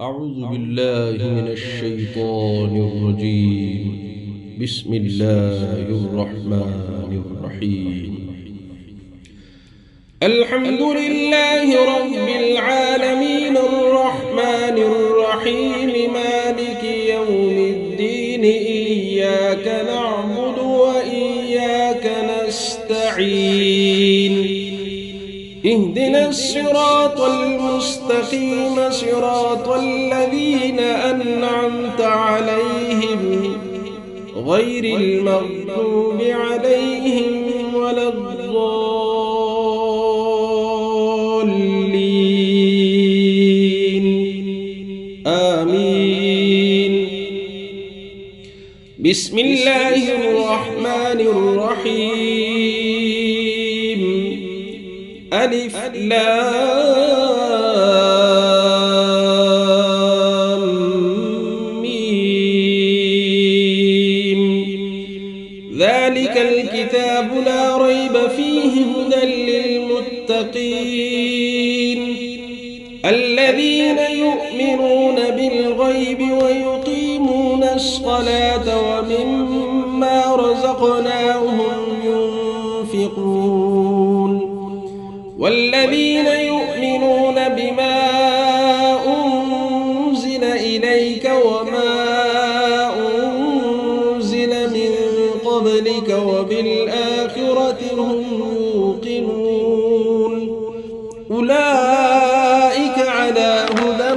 أعوذ بالله من الشيطان الرجيم. بسم الله الرحمن الرحيم. الحمد لله رب العالمين الرحمن الرحيم مالك يوم الدين إياك نعبد وإياك نستعين اهدنا الصراط المستقيم صراط الذين أنعمت عليهم غير المغضوب عليهم ولا الضالين آمين. بسم الله الرحمن الرحيم. ألف لام ميم. ذلك الكتاب لا ريب فيه هدى للمتقين الذين يؤمنون بالغيب ويقيمون الصلاة ومما رزقناهم ينفقون والذين يؤمنون بما أنزل إليك وما أنزل من قبلك وبالآخرة هم يوقنون أولئك على هدى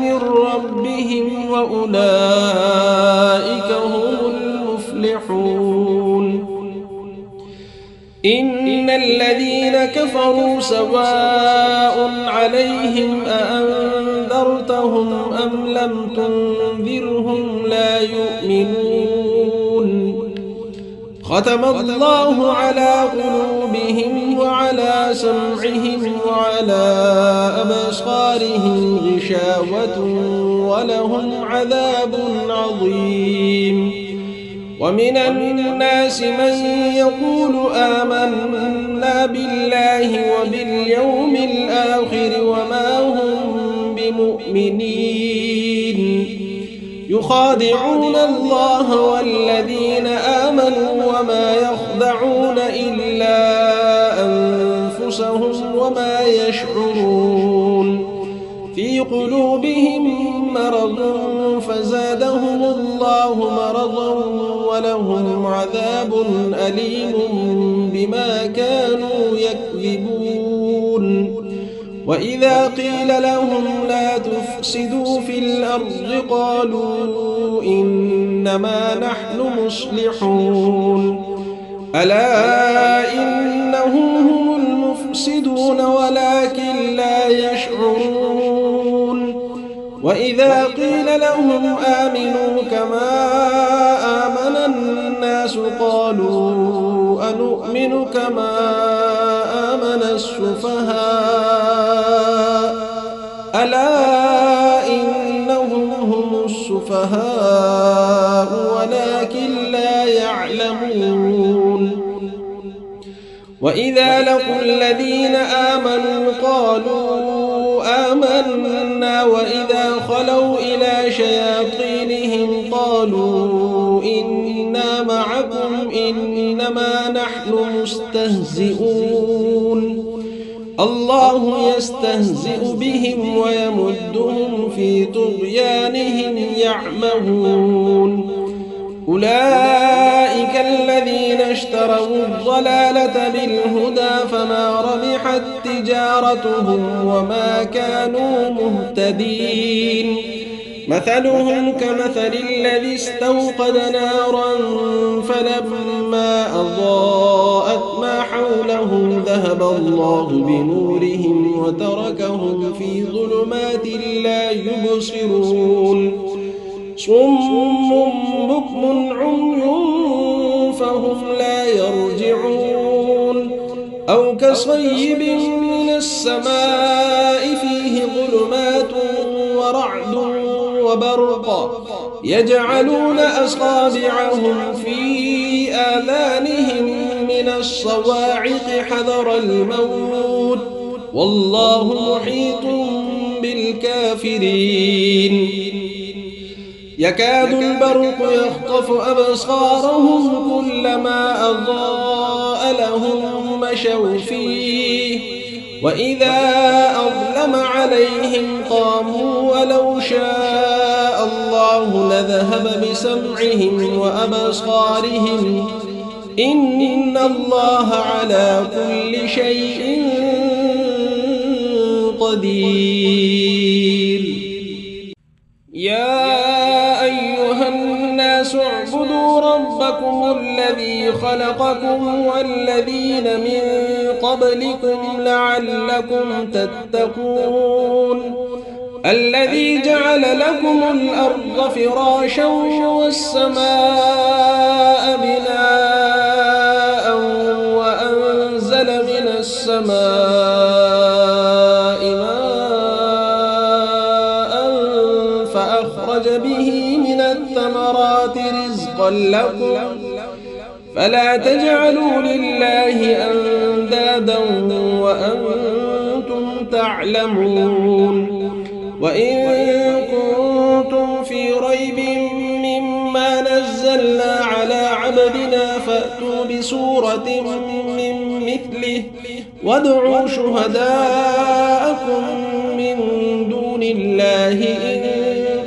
من ربهم وأولئك هم المفلحون. إن الذين كفروا سواء عليهم أأنذرتهم أم لم تنذرهم لا يؤمنون. ختم الله على قلوبهم وعلى سمعهم وعلى أبصارهم غشاوة ولهم عذاب عظيم. ومن الناس من يقول آمنا بالله وباليوم الآخر وما هم بمؤمنين يخادعون الله والذين آمنوا وما يخدعون إلا أنفسهم وما يشعرون. في قلوبهم مرض فزادهم الله مرضا ولهم عذاب أليم بما كانوا يكذبون. وإذا قيل لهم لا تفسدوا في الأرض قالوا إنما نحن مصلحون. ألا إنهم هم المفسدون ولكن لا يشعرون. وإذا قيل لهم آمنوا كما آمن الناس قالوا أنؤمن كما آمن السفهاء ألا إنهم هم السفهاء ولكن لا يعلمون. وإذا لقوا الذين آمنوا قالوا آمنا وإذا خلوا إلى شياطينهم قالوا إنا معكم إنما نحن مستهزئون. الله يستهزئ بهم ويمدهم في طغيانهم يعمهون. أولئك الذين اشتروا الضلالة بالهدى فما ربحت تجارتهم وما كانوا مهتدين. مثلهم كمثل الذي استوقد نارا فلما أضاءت ما حوله ذهب الله بنورهم وتركهم في ظلمات لا يبصرون. صم بكم عمي فهم لا يرجعون. أو كصيب من السماء فيه ظلمات ورعد وبرق يجعلون أصابعهم في آذانهم من الصواعق حذر الموت والله محيط بالكافرين يكاد البرق يخطف أبصارهم كلما أضاء لهم مشوا فيه وإذا أظلم عليهم قاموا ولو شاء الله لذهب بسمعهم وأبصارهم إن الله على كل شيء قدير. يا أيها الناس اعبدوا ربكم الذي خلقكم والذين من قبلكم لعلكم تتقون الذي جعل لكم الأرض فراشا والسماء بناء وأنزل من السماء ماء فأخرج به من الثمرات رزقا لكم فلا تجعلوا لله أندادا وأنتم تعلمون. وإن كنتم في ريب مما نزلنا على عبدنا فأتوا بسورة من مثله وادعوا شهداءكم من دون الله إن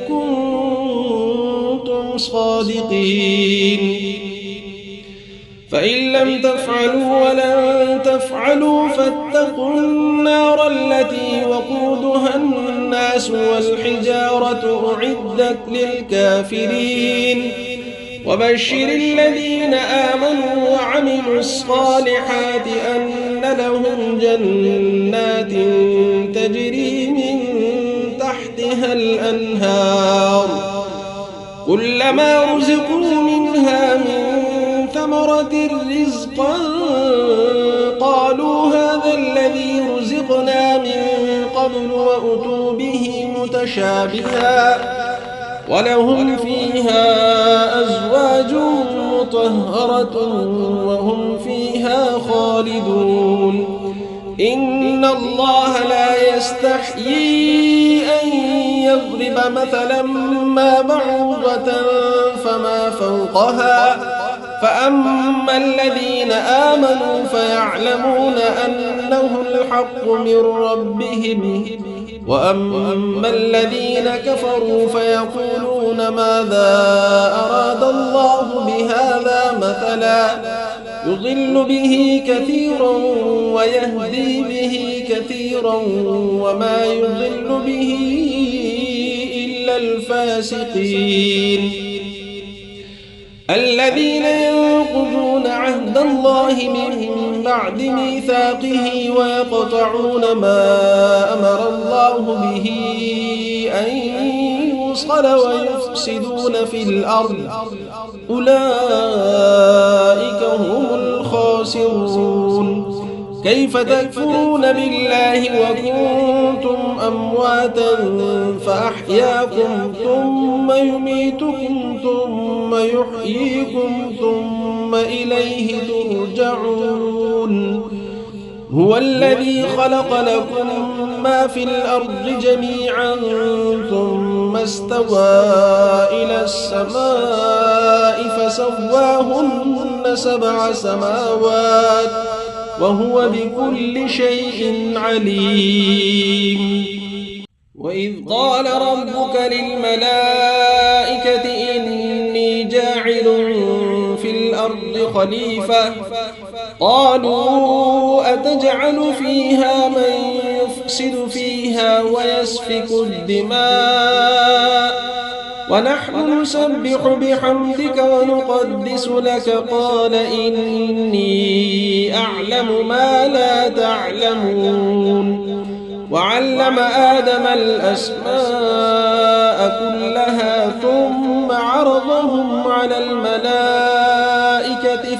كنتم صادقين فإن لم تفعلوا ولن تفعلوا فاتقوا النار التي وقودها الناس والحجارة أعدت للكافرين. وبشر الذين آمنوا وعملوا الصالحات أن لهم جنات تجري من تحتها الأنهار كلما رزقوا منها من ثمرة رزقا قالوا هذا الذي رزقنا من قبل وأتوا به متشابها ولهم فيها أزواج مطهرة وهم فيها خالدون. إن الله لا يستحيي أن يضرب مثلا ما بعوضة فما فوقها فأما الذين آمنوا فيعلمون أنه الحق من ربهم وأما الذين كفروا فيقولون ماذا أراد الله بهذا مثلا يضل به كثيرا ويهدي به كثيرا وما يضل به إلا الفاسقين الذين ينقضون عهد الله من بعد ميثاقه ويقطعون ما أمر الله به أن يوصل ويفسدون في الأرض أولئك هم الخاسرون. كيف تكفرون بالله وكنتم أمواتا فأحياكم ثم يميتكم ثم يحييكم ثم إليه ترجعون. هو الذي خلق لكم ما في الأرض جميعا ثم استوى إلى السماء فسواهن 7 سماوات وهو بكل شيء عليم. وإذ قال ربك للملائكة إني جاعل في الأرض خليفة قالوا أتجعل فيها من يفسد فيها ويسفك الدماء ونحن نسبح بحمدك ونقدس لك قال إني أعلم ما لا تعلمون. وعلم آدم الأسماء كلها ثم عرضهم على الملائكة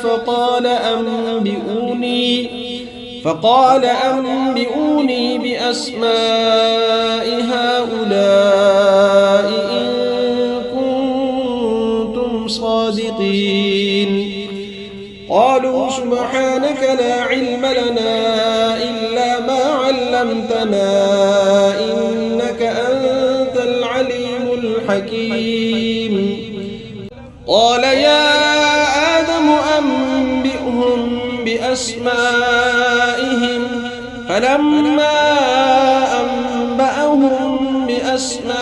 فقال أنبئوني بأسماء هؤلاء إن كنتم صادقين. قالوا سبحانك لا علم لنا إلا ما علمتنا إنك الحكيم. قال يا آدم أنبئهم بأسمائهم. فلما أنبأهم بأسمائهم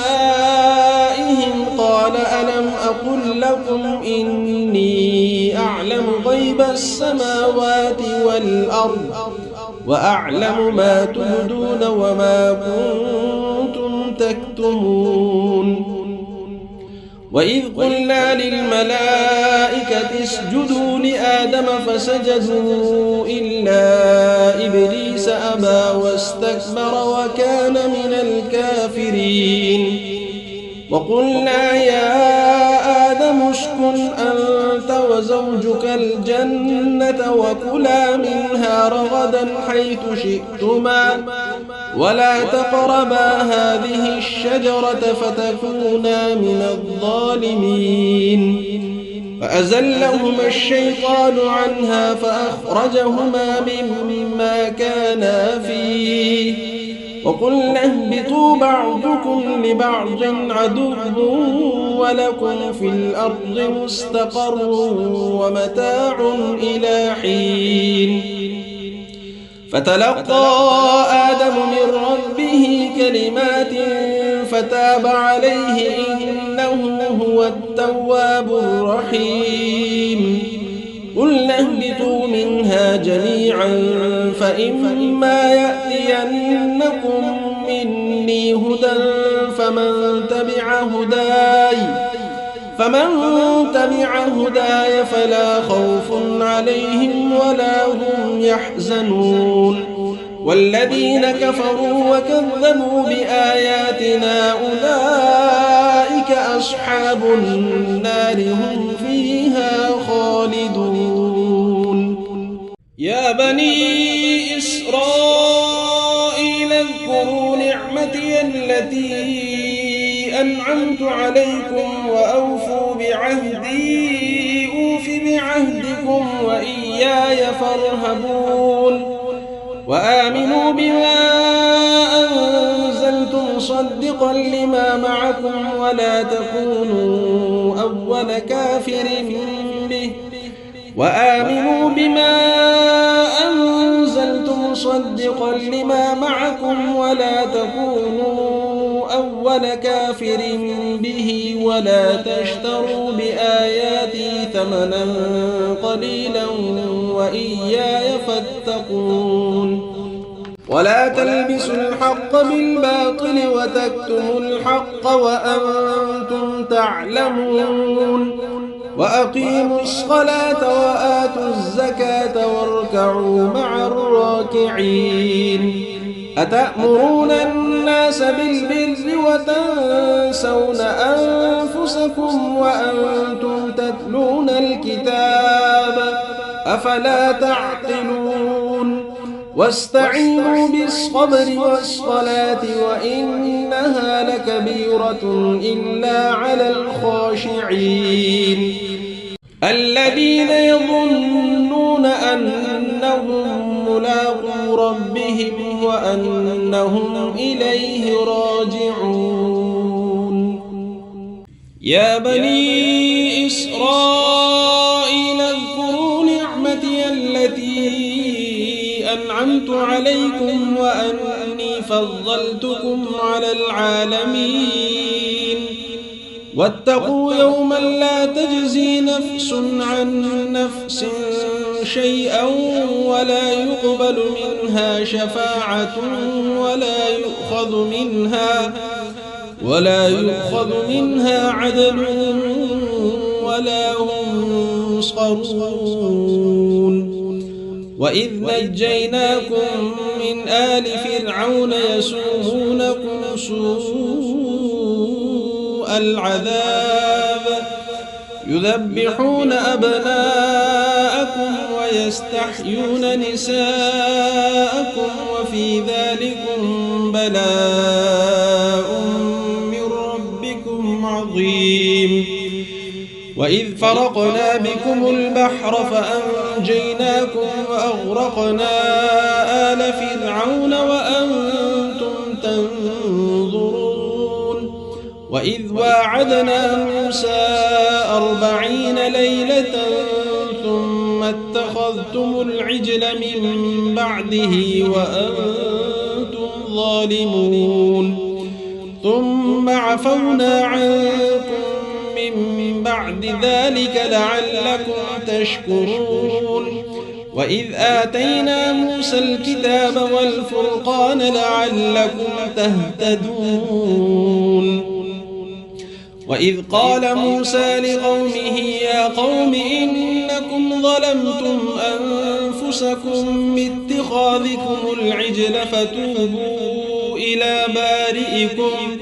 قال ألم أقل لكم إني أعلم غيب السماوات والأرض وأعلم ما تبدون وما كنتم تكتمون. وإذ قلنا للملائكة اسجدوا لآدم فسجدوا إلا إبليس أبى واستكبر وكان من الكافرين. وقلنا يا آدم اسكن أنت وزوجك الجنة وكلا منها رغدا حيث شئتما ولا تقربا هذه الشجرة فتكونا من الظالمين. فأزلهما الشيطان عنها فأخرجهما مما كانا فيه وقلنا اهبطوا بعضكم لبعض عدو ولكم في الأرض مستقر ومتاع إلى حين. فتلقى آدم من ربه كلمات فتاب عليه إنه هو التواب الرحيم. قلنا اهبطوا منها جميعا فإما يأتينكم مني هدى فمن تبع هداي فلا خوف عليهم ولا هم يحزنون. والذين كفروا وكذبوا بآياتنا أولئك أصحاب النار هم فيها خالدون. يا بني إسرائيل اذكروا نعمتي التي أنعمت عليكم وأوفوا بعهدي أوف بعهدكم وإياي فارهبون. وآمنوا بما أنزلت مصدقا لما معكم ولا تكونوا أول كافر به ولا تشتروا بآياتي ثمنا قليلا وإياي فاتقون. ولا تلبسوا الحق بالباطل وتكتموا الحق وأنتم تعلمون. وأقيموا الصلاة وآتوا الزكاة واركعوا مع الراكعين. أتأمرون الناس بالبر وتنسون أنفسكم وأنتم تتلون الكتاب أفلا تعقلون. واستعينوا بالصبر والصلاة وإنها لكبيرة إلا على الخاشعين الذين يظنون أنهم ملاقو ربهم وأنهم إليه راجعون. يا بني إسرائيل اذكروا نعمتي التي أنعمت عليكم وأني فضلتكم على العالمين. واتقوا يوما لا تجزي نفس عن نفس شيئا ولا يقبل منها شفاعة ولا يؤخذ منها عدل ولا هم ينصرون. وإذ نجيناكم من آل فرعون يسومونكم سوء العذاب يذبحون أبناءكم ويستحيون نساءكم وفي ذلكم بلاء من ربكم عظيم. وإذ فرقنا بكم البحر فأنجيناكم وأغرقنا آل فرعون وأنتم تنظرون. وإذ واعدنا موسى 40 ليلة ثم اتخذتم العجل من بعده وأنتم ظالمون ثم عفونا عنكم من بعد ذلك لعلكم تشكرون وإذ آتينا موسى الكتاب والفرقان لعلكم تهتدون وإذ قال موسى لقومه يا قوم إنكم ظلمتم أنفسكم باتخاذكم العجل فتوبوا إلى بارئكم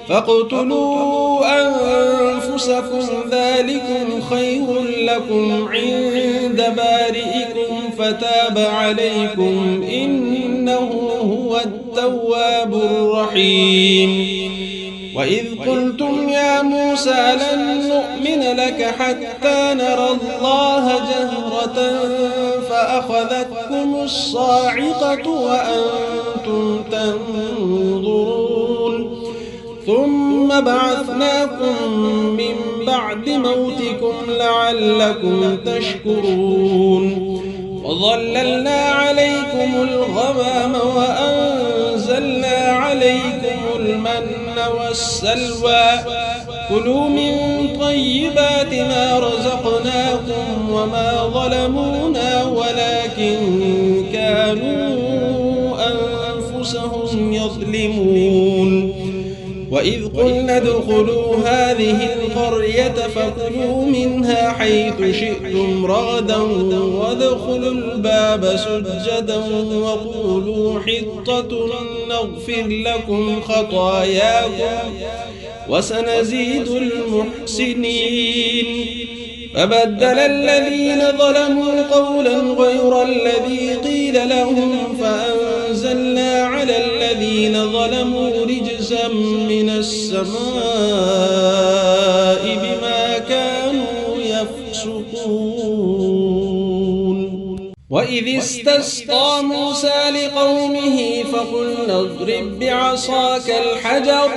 فاقتلوا أنفسكم ذلكم خير لكم عند بارئكم فتاب عليكم إنه هو التواب الرحيم وإذ قلتم يا موسى لن نؤمن لك حتى نرى الله جهرة فأخذتكم الصاعقة وأنتم تنظرون ثم بعثناكم من بعد موتكم لعلكم تشكرون وظللنا عليكم الغمام وأنزلنا عليكم المن والسلوى كلوا من طيبات ما رزقناكم وما ظلمونا ولكن كانوا أنفسهم يظلمون وإذ قلنا ادخلوا هذه القرية فكلوا منها حيث شئتم رغدا وادخلوا الباب سجدا وقولوا حطة نغفر لكم خطاياكم وسنزيد المحسنين فبدل الذين ظلموا قولا غير الذي قيل لهم فأنزلنا على الذين ظلموا رجزا من السماء بما كانوا يفسقون وإذ استسقى موسى لقومه فقلنا اضرب بعصاك الحجر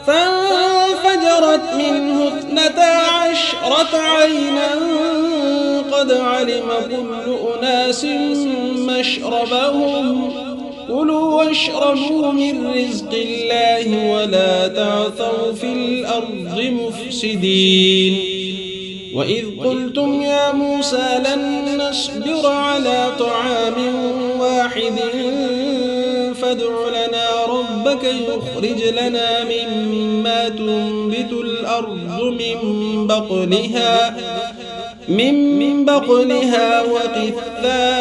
فانفجرت منه 12 عينا قد علم كل أناس مشربهم كلوا واشربوا من رزق الله ولا تعثوا في الأرض مفسدين وإذ قلتم يا موسى لن نصبر على طعام واحد فادع لنا ربك يخرج لنا مما تنبت الأرض من بقلها وقثائها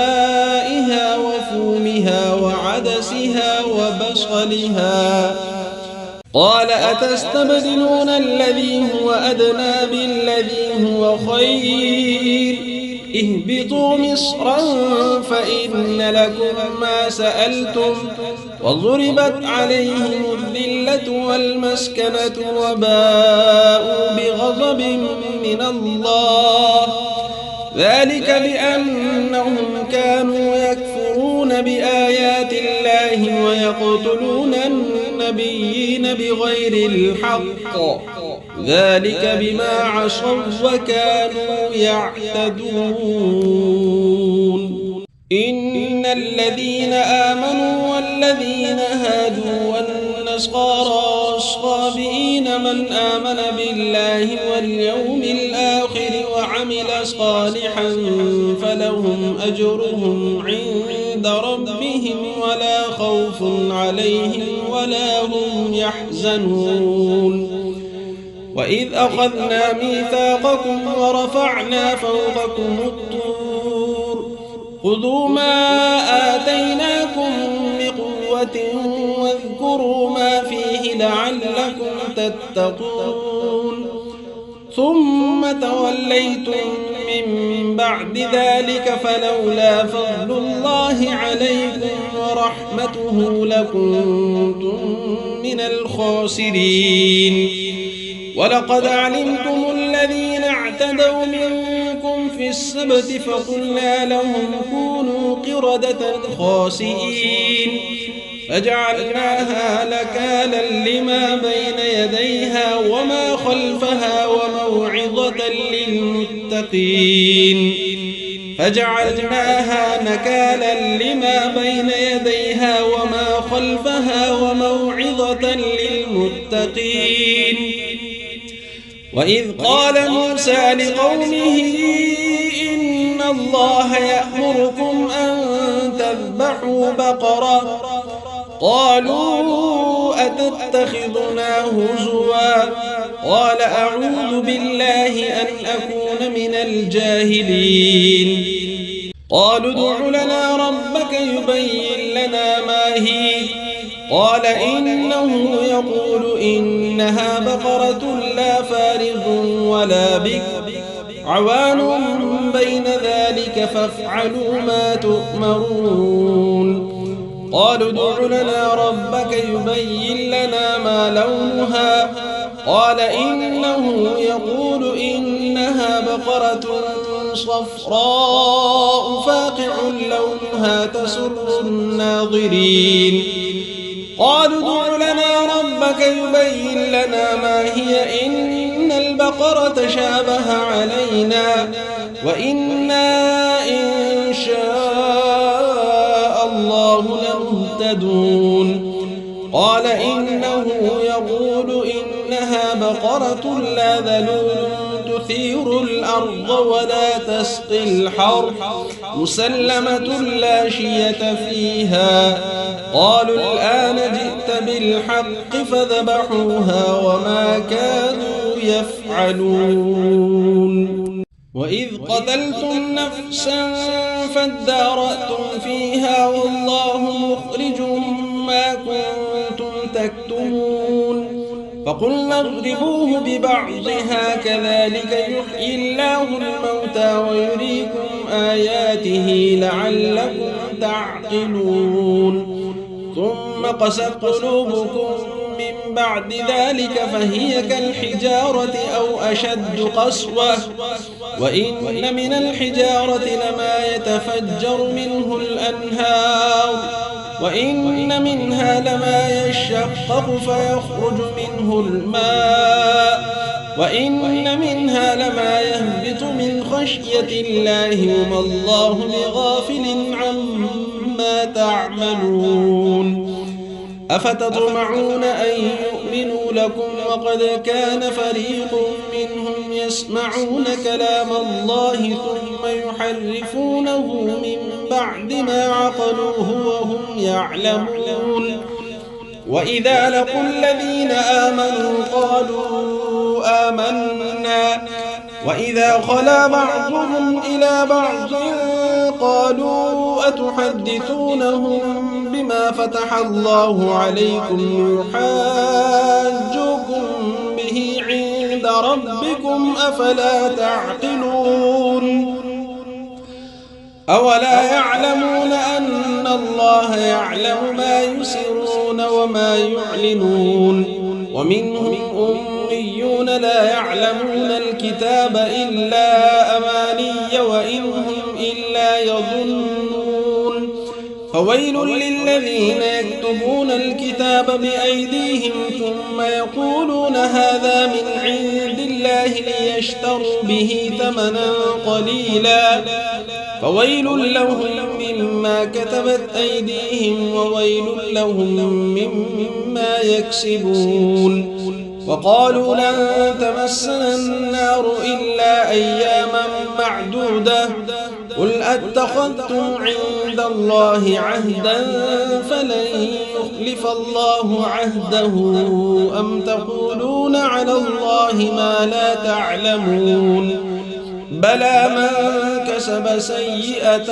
وفومها وعدسها وبصلها قال أتستبدلون الذي هو أدنى بالذي هو خير اهبطوا مصرا فإن لكم ما سألتم وضربت عليهم الذلة والمسكنة وباءوا بغضب من الله ذلك بأنهم كانوا يكفرون بآيات الله ويقتلون النبيين بغير الحق ذلك بما عصوا وكانوا يعتدون إن الذين آمنوا والذين هادوا والنصارى والصابئين من آمن بالله واليوم الآخر وعمل صالحا فلهم أجرهم عند ربهم ولا خوف عليهم ولا هم يحزنون وإذ أخذنا ميثاقكم ورفعنا فوقكم الطور خذوا ما آتيناكم بقوة واذكروا ما فيه لعلكم تتقون ثم توليتم من بعد ذلك فلولا فضل الله عليكم ورحمته لكنتم من الخاسرين ولقد علمتم الذين اعتدوا منكم في السبت فقلنا لهم كونوا قردة خاسئين فجعلناها نكالا لما بين يديها وما خلفها وموعظة للمتقين فجعلناها نكالا لما بين يديها وما خلفها وموعظة للمتقين وإذ قال موسى لقومه إن الله يأمركم أن تذبحوا بقرة قالوا أتتخذنا هزوا قال أعوذ بالله أن أكون من الجاهلين قالوا ادع لنا ربك يبين لنا ما هي قال إنه يقول إنها بقرة لا فارض ولا بكر عوان بين ذلك فافعلوا ما تؤمرون قالوا ادع لنا ربك يبين لنا ما لونها قال إنه يقول إنها بقرة صفراء فاقع لونها تسر الناظرين قالوا ادع لنا ربك يبين لنا ما هي إن البقرة شابه علينا وإنا إن شاء الله لمهتدون قال إنه يقول إنها بقرة لا ذلول تثير الأرض ولا تسقي الحرث مسلمة لا شية فيها قالوا الآن جئت بالحق فذبحوها وما كانوا يفعلون وإذ قتلتم نفسا فادارأتم فيها والله مخرج ما كنتم تكتمون فقلنا اضربوه ببعضها كذلك يحيي الله الموتى ويريكم آياته لعلكم تعقلون ثم قست قلوبكم من بعد ذلك فهي كالحجارة أو أشد قسوة وإن من الحجارة لما يتفجر منه الأنهار وإن منها لما يشقق فيخرج منه الماء وإن منها لما يهبط من خشية الله وما الله بغافل عما تعملون أفتطمعون أن يؤمنوا لكم وقد كان فريق منهم يسمعون كلام الله ثم يحرفونه من بعد ما عقلوه وهم يعلمون وإذا لقوا الذين آمنوا قالوا آمنا وإذا خلا بعضهم إلى بعض قالوا أتحدثونهم بما فتح الله عليكم يحاجوكم به عند ربكم أفلا تعقلون أولا يعلمون أن الله يعلم ما يسرون وما يعلنون ومنهم أميون لا يعلمون الكتاب إلا أماني وإن هم إلا يظنون فويل للذين يكتبون الكتاب بأيديهم ثم يقولون هذا من عند الله ليشتروا به ثمنا قليلا فويل لهم مما كتبت أيديهم وويل لهم مما يكسبون وقالوا لن تمسنا النار إلا أياما معدودة قل أتخذتم عند الله عهدا فلن يخلف الله عهده أم تقولون على الله ما لا تعلمون بلى من كسب سيئة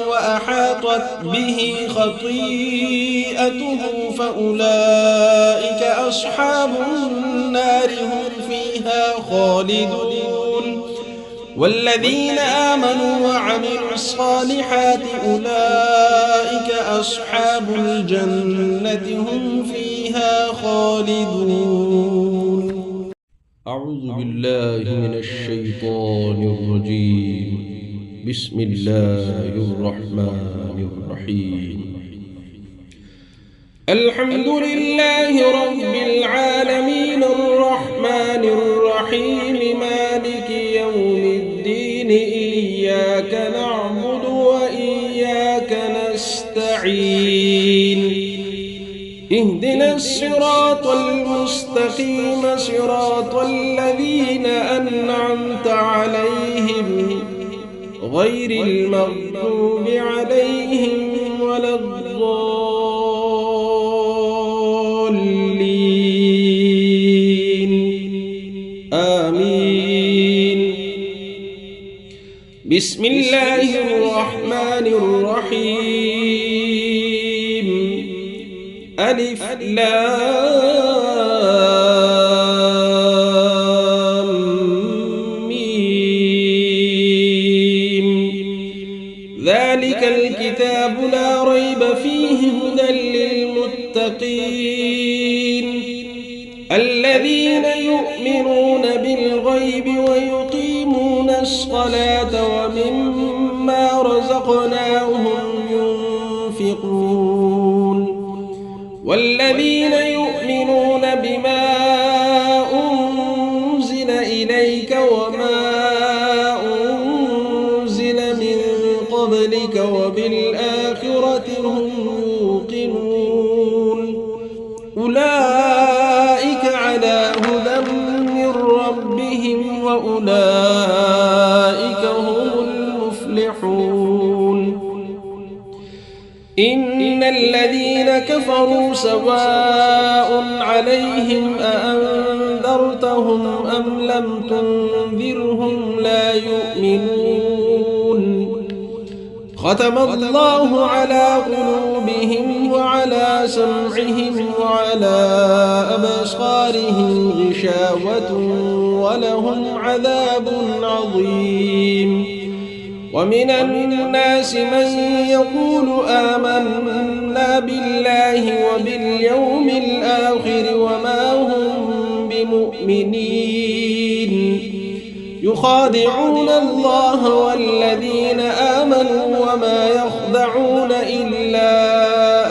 وأحاطت به خطيئته فأولئك أصحاب النار هم فيها خالدون والذين آمنوا وعملوا الصالحات أولئك أصحاب الجنة هم فيها خالدون. أعوذ بالله من الشيطان الرجيم. بسم الله الرحمن الرحيم. الحمد لله رب العالمين الرحمن الرحيم مالك يوم الدين إياك نعبد وإياك نستعين اهدنا الصراط المستقيم صراط الذين أنعمت عليهم غير المغضوب عليهم ولا الضالين آمين. بسم الله الرحمن الرحيم. ألف لام ميم. ذلك الكتاب لا ريب فيه هدى للمتقين الذين يؤمنون بالغيب ويقيمون الصلاة ومما رزقناهم ينفقون والذين يؤمنون بما أنزل إليك وما أنزل من قبلك وبالآخرة هم يوقنون أولئك على هدى من ربهم وأولئك هم المفلحون. إن الذين كفروا سواء عليهم أأنذرتهم أم لم تنذرهم لا يؤمنون. ختم الله على قلوبهم وعلى سمعهم وعلى أبصارهم غشاوة ولهم عذاب عظيم. ومن الناس من يقول آمنا بالله وباليوم الآخر وما هم بمؤمنين يخادعون الله والذين آمنوا وما يخدعون إلا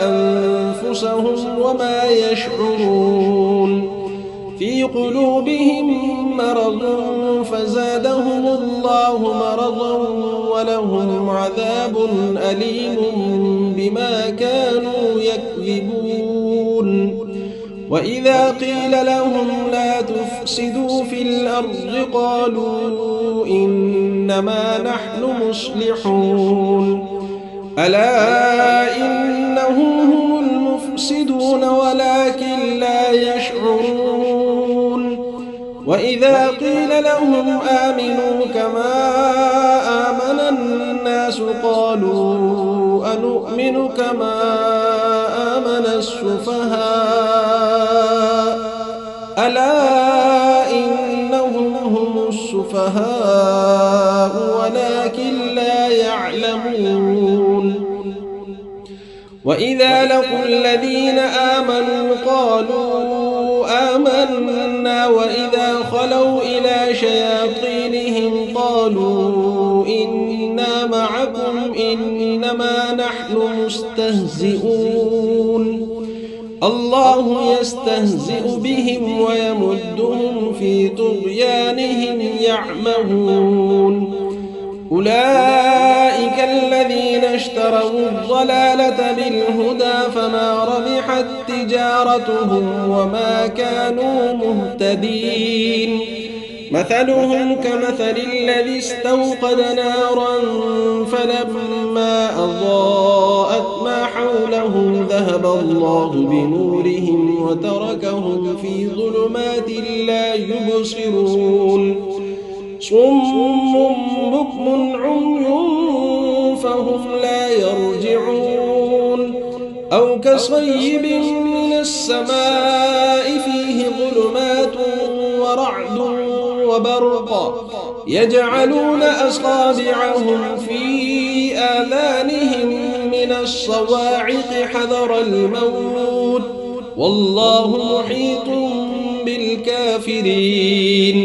أنفسهم وما يشعرون. في قلوبهم مرض فزادهم الله مرضا ولهم عذاب أليم بما كانوا يكذبون. وإذا قيل لهم لا تفسدوا في الأرض قالوا إنما نحن مصلحون. ألا إنهم هم المفسدون ولكن لا يشعرون. وإذا قيل لهم آمنوا كما آمن الناس قالوا أنؤمن كما آمن السفهاء ألا إنهم هم السفهاء ولكن لا يعلمون. وإذا لقوا الذين آمنوا قالوا آمنا وإذا خلوا إلى شياطينهم قالوا إنا معكم إنما نحن مستهزئون. الله يستهزئ بهم ويمدهم في طغيانهم يعمهون. أولئك الذين اشتروا الضلالة بالهدى فما ربحت تجارتهم وما كانوا مهتدين. مثلهم كمثل الذي استوقد نارا فلما أضاءت ما حوله ذهب الله بنورهم وتركهم في ظلمات لا يبصرون. صم بكم عمي فهم لا يرجعون. أو كصيب من السماء فيه ظلمات ورعد وبرق يجعلون أصابعهم في آذانهم من الصواعق حذر الموت والله محيط بالكافرين.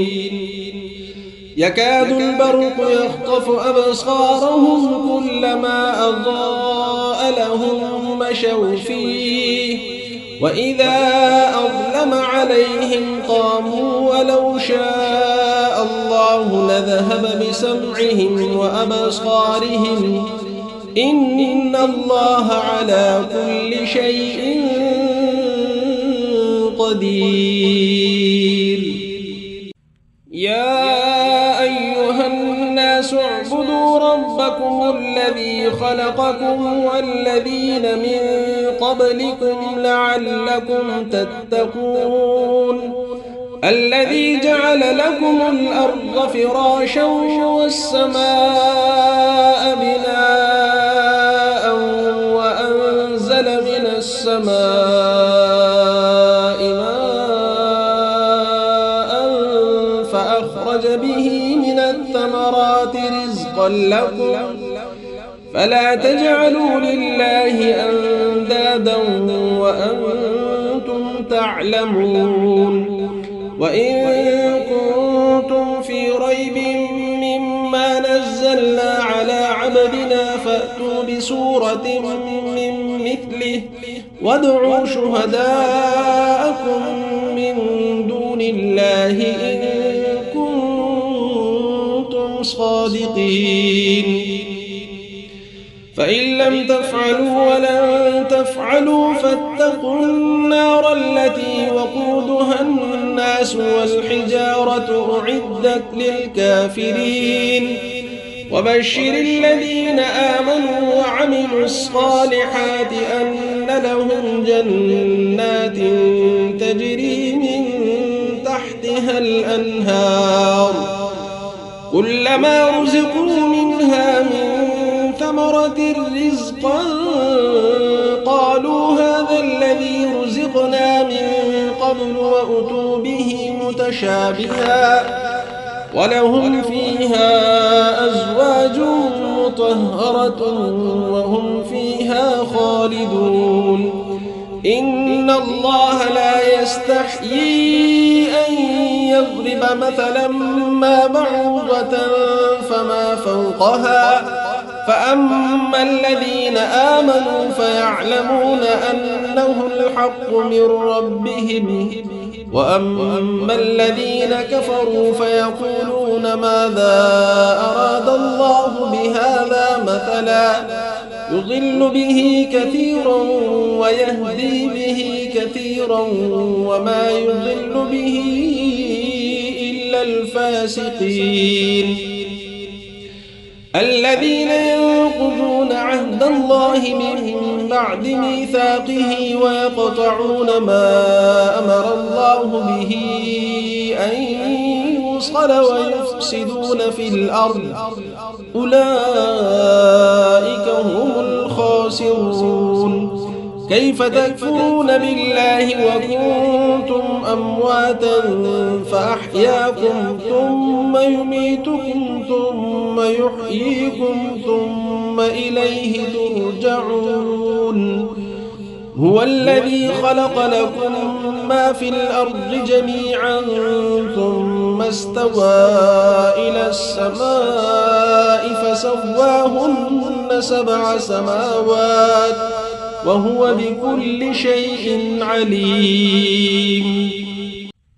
يكاد البرق يخطف أبصارهم كلما أضاء لهم مشوا فيه وإذا أظلم عليهم قاموا ولو شاء الله لذهب بسمعهم وأبصارهم إن الله على كل شيء قدير. يا أيها الناس اعبدوا ربكم الذي خلقكم والذين من قبلكم لعلكم تتقون الذي جعل لكم الأرض فراشا والسماء بناء وأنزل من السماء ماء فأخرج به من الثمرات رزقا لكم فلا تجعلوا لله أندادا وأنتم تعلمون. وإن كنتم في ريب مما نزلنا على عبدنا فأتوا بسورة من مثله وادعوا شهداءكم من دون الله إن كنتم صادقين. فإن لم تفعلوا ولن تفعلوا فاتقوا النار التي وقودها الناس والحجارة أعدت للكافرين. وبشر الذين آمنوا وعملوا الصالحات أن لهم جنات تجري من تحتها الأنهار كلما رزقوا منها من ثمرة رزقا قالوا هذا الذي رزقنا من قبل وأتوا به متشابها ولهم فيها أزواج مطهرة وهم فيها خالدون. إن الله لا يستحيي أن يضرب مثلا ما بعوضة فما فوقها فأما الذين آمنوا فيعلمون أنه الحق من ربهم وأما الذين كفروا فيقولون ماذا أراد الله بهذا مثلا يضل به كثيرا ويهدي به كثيرا وما يضل به إلا الفاسقين. الذين ينقضون عهد الله من بعد ميثاقه ويقطعون ما أمر الله به أن يوصل ويفسدون في الأرض أولئك هم الخاسرون. كيف تكفرون بالله وكنتم أمواتا فأحياكم ثم يميتكم ثم يحييكم ثم إليه ترجعون. هو الذي خلق لكم ما في الأرض جميعا ثم استوى إلى السماء فسواهن 7 سماوات وهو بكل شيء عليم.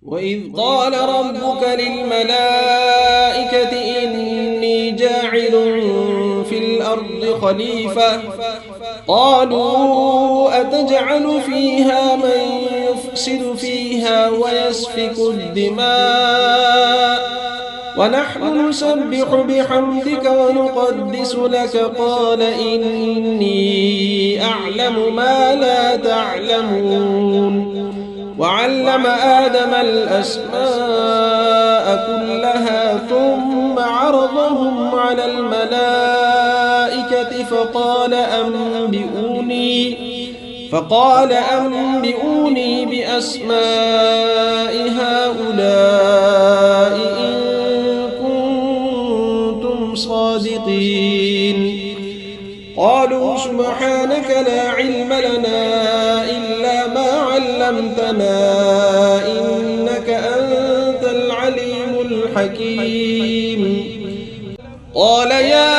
وإذ قال ربك للملائكة إني جاعل في الأرض خليفة قالوا أتجعل فيها من يفسد فيها ويسفك الدماء ونحن نسبح بحمدك ونقدس لك قال إني أعلم ما لا تعلمون. وعلم آدم الأسماء كلها ثم عرضهم على الملائكة فقال أنبئوني بأسماء هؤلاء إن كنتم صادقين. قالوا سبحانك لا علم لنا إلا ما علمتنا إنك أنت العليم الحكيم. قال يا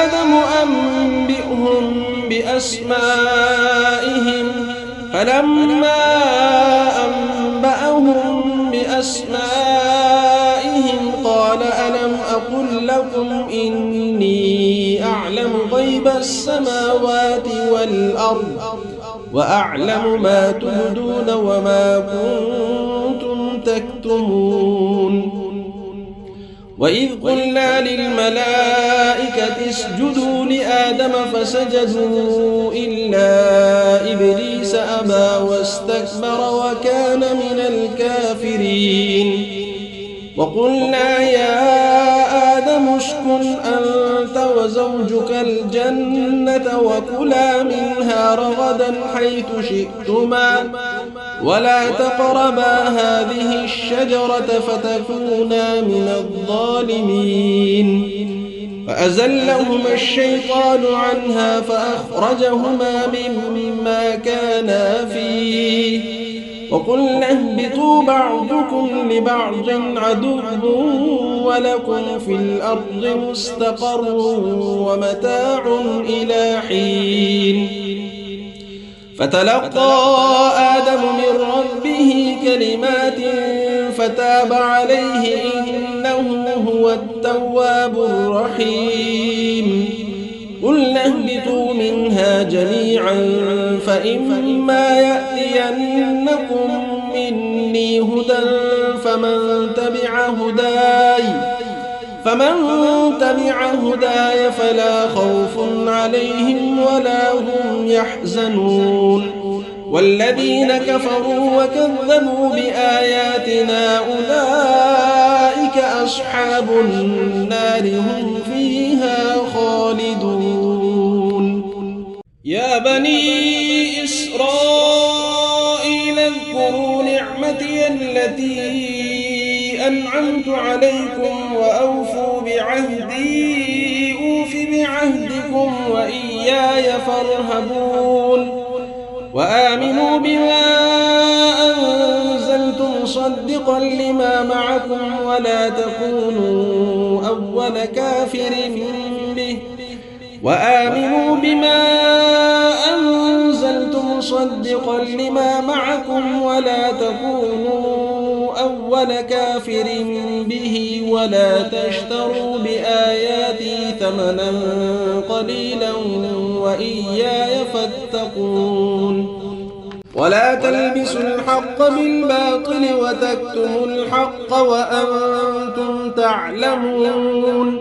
آدم أنبئهم بأسمائهم فلما أنبأهم بأسمائهم قال ألم أقل لكم إني أعلم غيب السماوات والأرض وأعلم ما تبدون وما كنتم تكتمون وإذ قلنا للملائكة اسجدوا لآدم فسجدوا إلا إبليس أبى واستكبر وكان من الكافرين وقلنا يا آدم اسكن أنت وزوجك الجنة وكلا منها رغدا حيث شئتما ولا تقربا هذه الشجرة فتكونا من الظالمين فأزلهما الشيطان عنها فأخرجهما مما كانا فيه وقلنا اهبطوا بعضكم لبعض عدو ولكم في الأرض مستقر ومتاع إلى حين فتلقى آدم من ربه كلمات فتاب عليه إنه هو التواب الرحيم قلنا اهبطوا منها جميعا فإما يأتينكم مني هدى فمن تبع هداي فلا خوف عليهم ولا هم يحزنون والذين كفروا وكذبوا بآياتنا أولئك أصحاب النار هم فيها خالدون يا بني إسرائيل اذكروا نعمتي التي أنعمت عليكم وأوفوا بعهدي أوف بعهدكم وإياي فارهبون وآمنوا بما أنزلت مصدقا لما معكم ولا تكونوا أول كافر به وآمنوا بما أنزلت مصدقا لما معكم ولا تكونوا أول كافر به ولا تشتروا بآياتي ثمنا قليلا وإياي فاتقون ولا تلبسوا الحق بالباطل وتكتموا الحق وأنتم تعلمون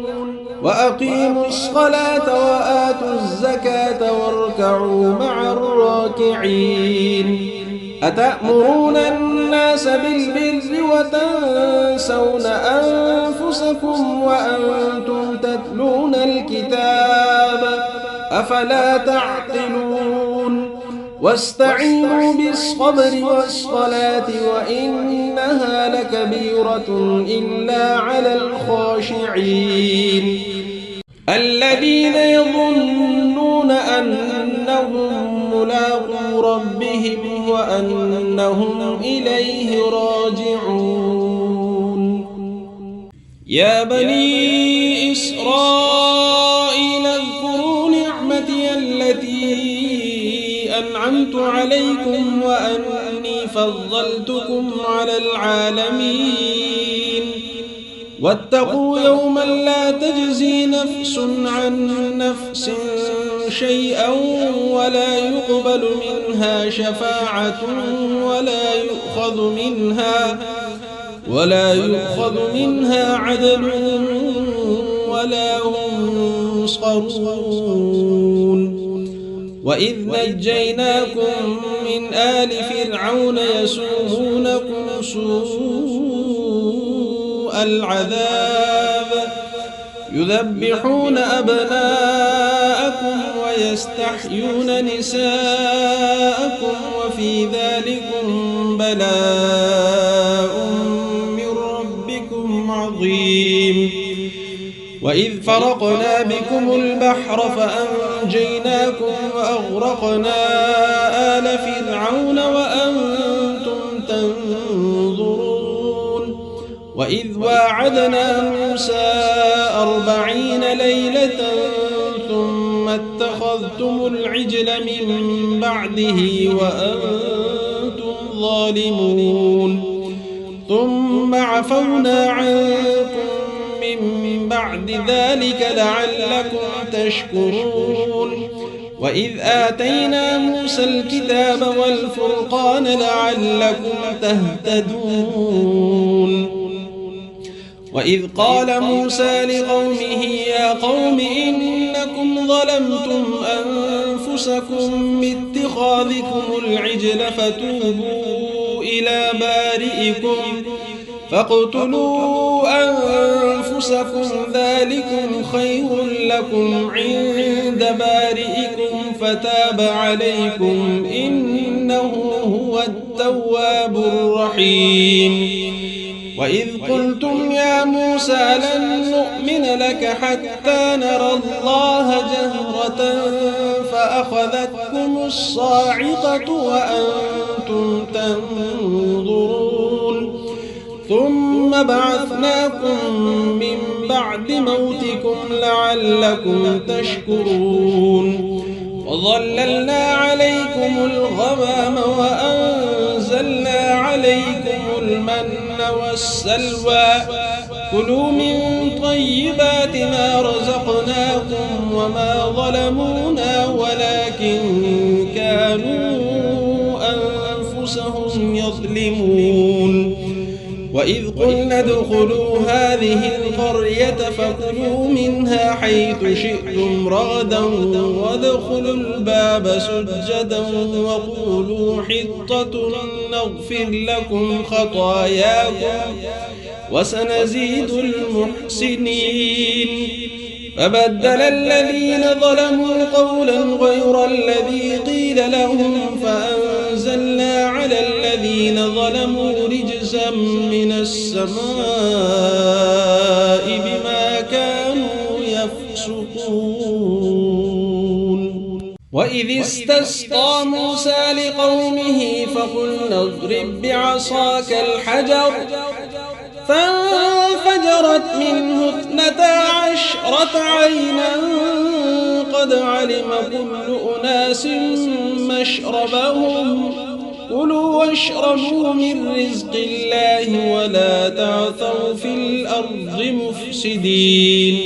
وأقيموا الصلاة وآتوا الزكاة واركعوا مع الراكعين أتأمرون الناس بالبر وتنسون أنفسكم وأنتم تتلون الكتاب أفلا تعقلون واستعينوا بالصبر والصلاة وإنها لكبيرة إلا على الخاشعين الذين يظنون أنهم ملاقو ربهم وأنهم إليه راجعون يا بني إسرائيل اذكروا نعمتي التي أنعمت عليكم وأني فضلتكم على العالمين واتقوا يوما لا تجزي نفس عن نفس شيئا ولا يقبل منها شفاعة ولا يؤخذ منها عدل ولا هم ينصرون وإذ نجيناكم من آل فرعون يسومونكم سوء العذاب يذبحون أبناءكم ويستحيون نساءكم وفي ذلكم بلاء من ربكم عظيم وإذ فرقنا بكم البحر فأنجيناكم وأغرقنا آل فرعون وأنتم تنظرون وإذ واعدنا موسى 40 ليلة ثم ثم اتخذتم العجل من بعده وأنتم ظالمون ثم عفونا عنكم من بعد ذلك لعلكم تشكرون وإذ آتينا موسى الكتاب والفرقان لعلكم تهتدون وإذ قال موسى لقومه يا قوم إنكم ظلمتم أنفسكم باتخاذكم العجل فتوبوا إلى بارئكم فاقتلوا أنفسكم ذلكم خير لكم عند بارئكم فتاب عليكم إنه هو التواب الرحيم وإذ قلتم يا موسى لن نؤمن لك حتى نرى الله جهرة فأخذتكم الصاعقة وأنتم تنظرون ثم بعثناكم من بعد موتكم لعلكم تشكرون وظللنا عليكم الغمام وأنزلنا عليكم المن والسلوى كلوا من طيبات ما رزقناكم وما ظلمونا ولكن كانوا أنفسهم يظلمون وإذ قلنا ادخلوا هذه القرية فكلوا منها حيث شئتم رغدا وادخلوا الباب سجدا وقولوا حطة نغفر لكم خطاياكم وسنزيد المحسنين فبدل الذين ظلموا قولا غير الذي قيل لهم فأنزلنا على الذين ظلموا رجزا من السماء بما كانوا يفسقون وإذ استسقى موسى لقومه فقلنا اضرب بعصاك الحجر فانفجرت منه 12 عينا قد علم كل أناس مشربهم كلوا واشربوا من رزق الله ولا تعثوا في الأرض مفسدين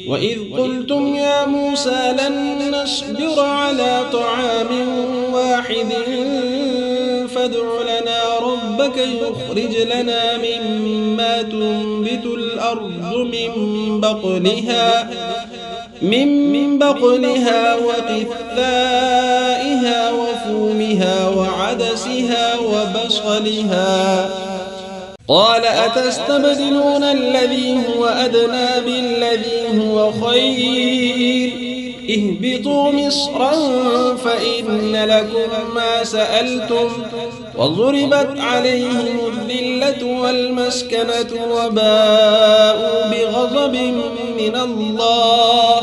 وإذ قلتم يا موسى لن نصبر على طعام واحد فادع لنا ربك يخرج لنا مما تنبت الأرض من بقلها وقثائها وفومها وعدسها وبصلها قال أتستبدلون الذي هو أدنى بالذي هو خير اهبطوا مصرا فإن لكم ما سألتم وضربت عليهم الذلة والمسكنة وباءوا بغضب من الله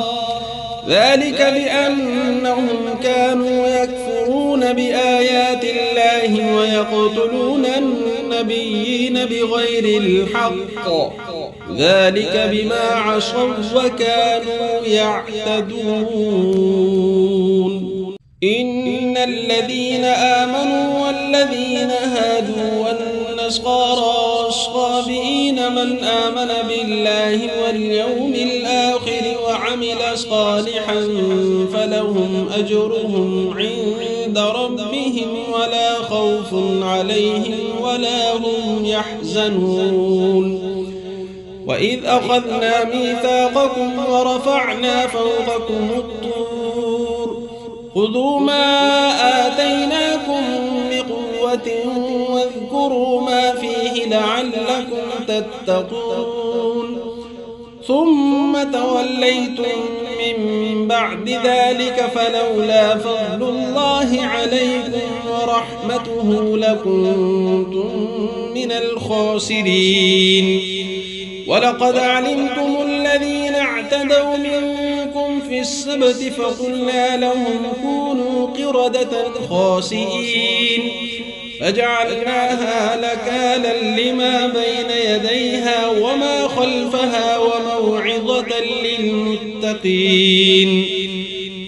ذلك بأنهم كانوا يكفرون بآيات الله ويقتلون النبيين بغير الحق ذلك بما عصوا وكانوا يعتدون إن الذين آمنوا والذين هادوا والنصارى والصابئين من آمن بالله واليوم الآخر وعمل صالحا فلهم أجرهم عند ربهم ولا خوف عليهم ولا هم يحزنون وإذ أخذنا ميثاقكم ورفعنا فوقكم الطور خذوا ما آتيناكم بقوة واذكروا ما فيه لعلكم تتقون ثم توليتم من بعد ذلك فلولا فضل الله عليكم ورحمته لكنتم من الخاسرين ولقد علمتم الذين اعتدوا منكم في السبت فقلنا لهم كونوا قردة خاسئين فجعلناها نكالا لما بين يديها وما خلفها وموعظة للمتقين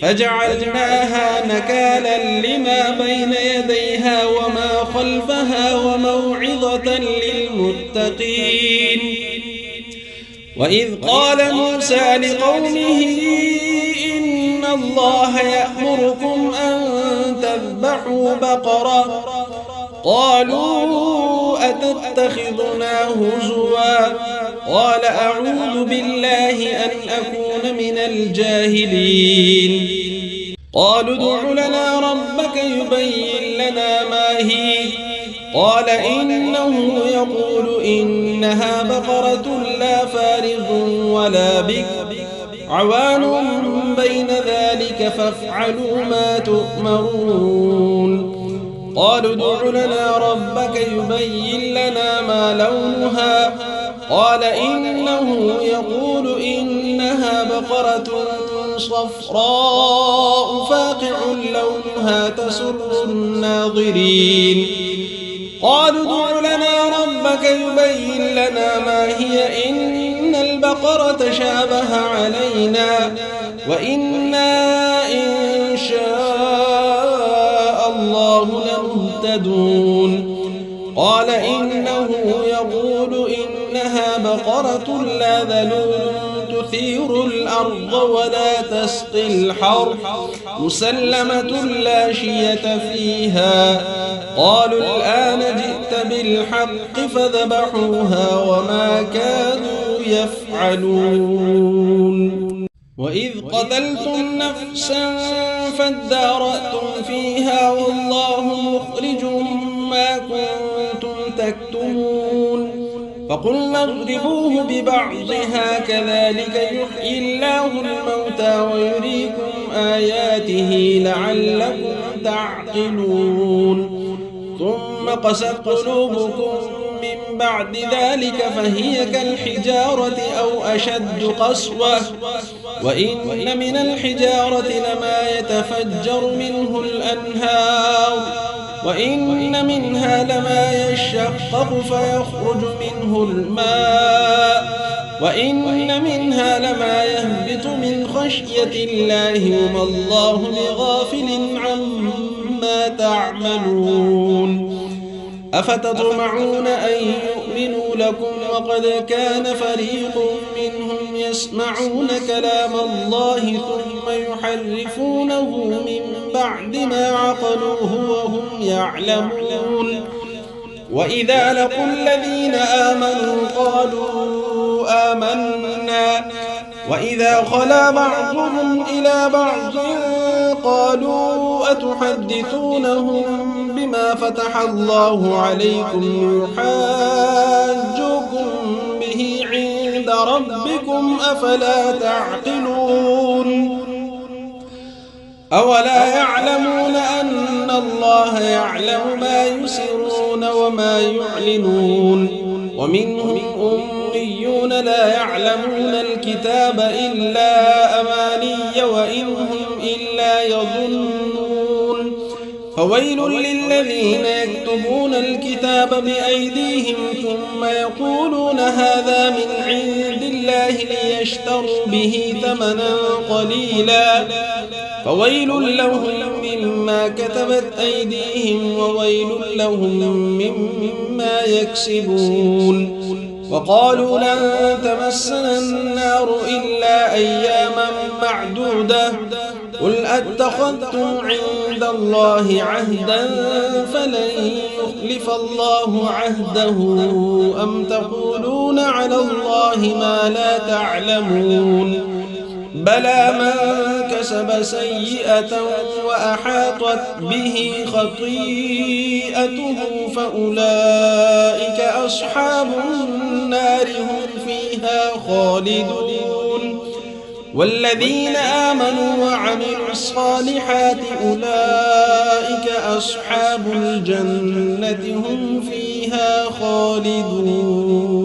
فجعلناها نكالا لما بين يديها وما خلفها وموعظة للمتقين. وإذ قال موسى لقومه إن الله يأمركم أن تذبحوا بقرة قالوا أتتخذنا هزوا قال أعوذ بالله أن أكون من الجاهلين. قالوا ادع لنا ربك يبين لنا ما هي قال إنه يقول إنها بقرة لا فارض ولا بكر عوان بين ذلك فافعلوا ما تؤمرون. قالوا ادع لنا ربك يبين لنا ما لونها قال إنه يقول إنها بقرة صفراء فاقع لونها تسر الناظرين. قالوا ادع لنا ربك يبين لنا ما هي إن البقرة شابه علينا وإنا إن شاء الله لمهتدون. قال إنه يقول إنها بقرة لا ذلول تثير الأرض ولا تسقي الحرث مسلمة لا شية فيها. قالوا الآن جئت بالحق فذبحوها وما كانوا يفعلون. وإذ قتلتم نفسا فادارأتم فيها والله مخرج ما كنتم تكتمون. فقلنا اضربوه ببعضها كذلك يحيي الله الموتى ويريكم آياته لعلكم تعقلون. ثم قست قلوبكم من بعد ذلك فهي كالحجارة أو أشد قسوة وإن من الحجارة لما يتفجر منه الأنهار وإن منها لما يشقق فيخرج منه الماء وإن منها لما يهبط من خشية الله وما الله بغافل عما تعملون. أفتطمعون أن يؤمنوا لكم وقد كان فريق منهم يسمعون كلام الله ثم يحرفونه من بعد ما عقلوه وهم يعلمون. وإذا لقوا الذين آمنوا قالوا آمنا وإذا خلا بعضهم إلى بعض قالوا أتحدثونهم بما فتح الله عليكم يحاجوكم به عند ربكم أفلا تعقلون. أولا يعلمون أن الله يعلم ما يسرون وما يعلنون. ومنهم أميون لا يعلمون الكتاب إلا أماني وإن هم إلا يظنون. فويل للذين يكتبون الكتاب بأيديهم ثم يقولون هذا من عند الله ليشتروا به ثمنا قليلا فويل لهم مما كتبت أيديهم وويل لهم مما يكسبون. وقالوا لن تمسنا النار إلا أياما معدودة قل أتخذتم عند الله عهدا فلن يخلف الله عهده أم تقولون على الله ما لا تعلمون. بلى من كسب سيئة وأحاطت به خطيئته فأولئك أصحاب النار هم فيها خالدون. والذين آمنوا وعملوا الصالحات أولئك أصحاب الجنة هم فيها خالدون.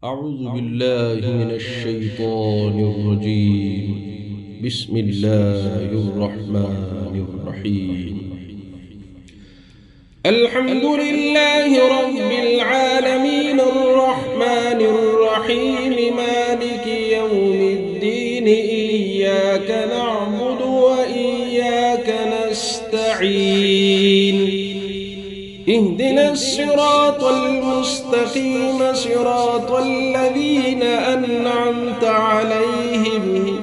أعوذ بالله من الشيطان الرجيم. بسم الله الرحمن الرحيم. الحمد لله رب العالمين الرحمن الرحيم مالك يوم الدين إياك نعبد اهدنا الصراط المستقيم صراط الذين أنعمت عليهم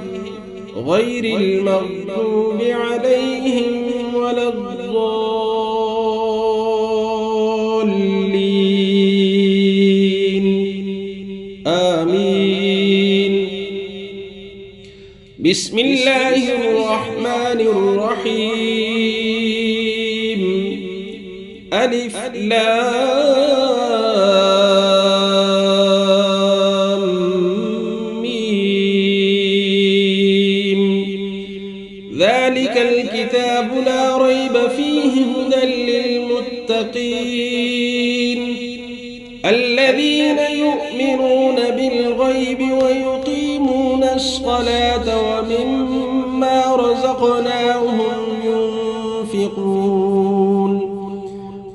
غير المغضوب عليهم ولا الضالين آمين. بسم الله الرحمن الرحيم. ألف لام ميم. ذلك الكتاب لا ريب فيه هدى للمتقين الذين يؤمنون بالغيب ويقيمون الصلاة ومما رزقناهم ينفقون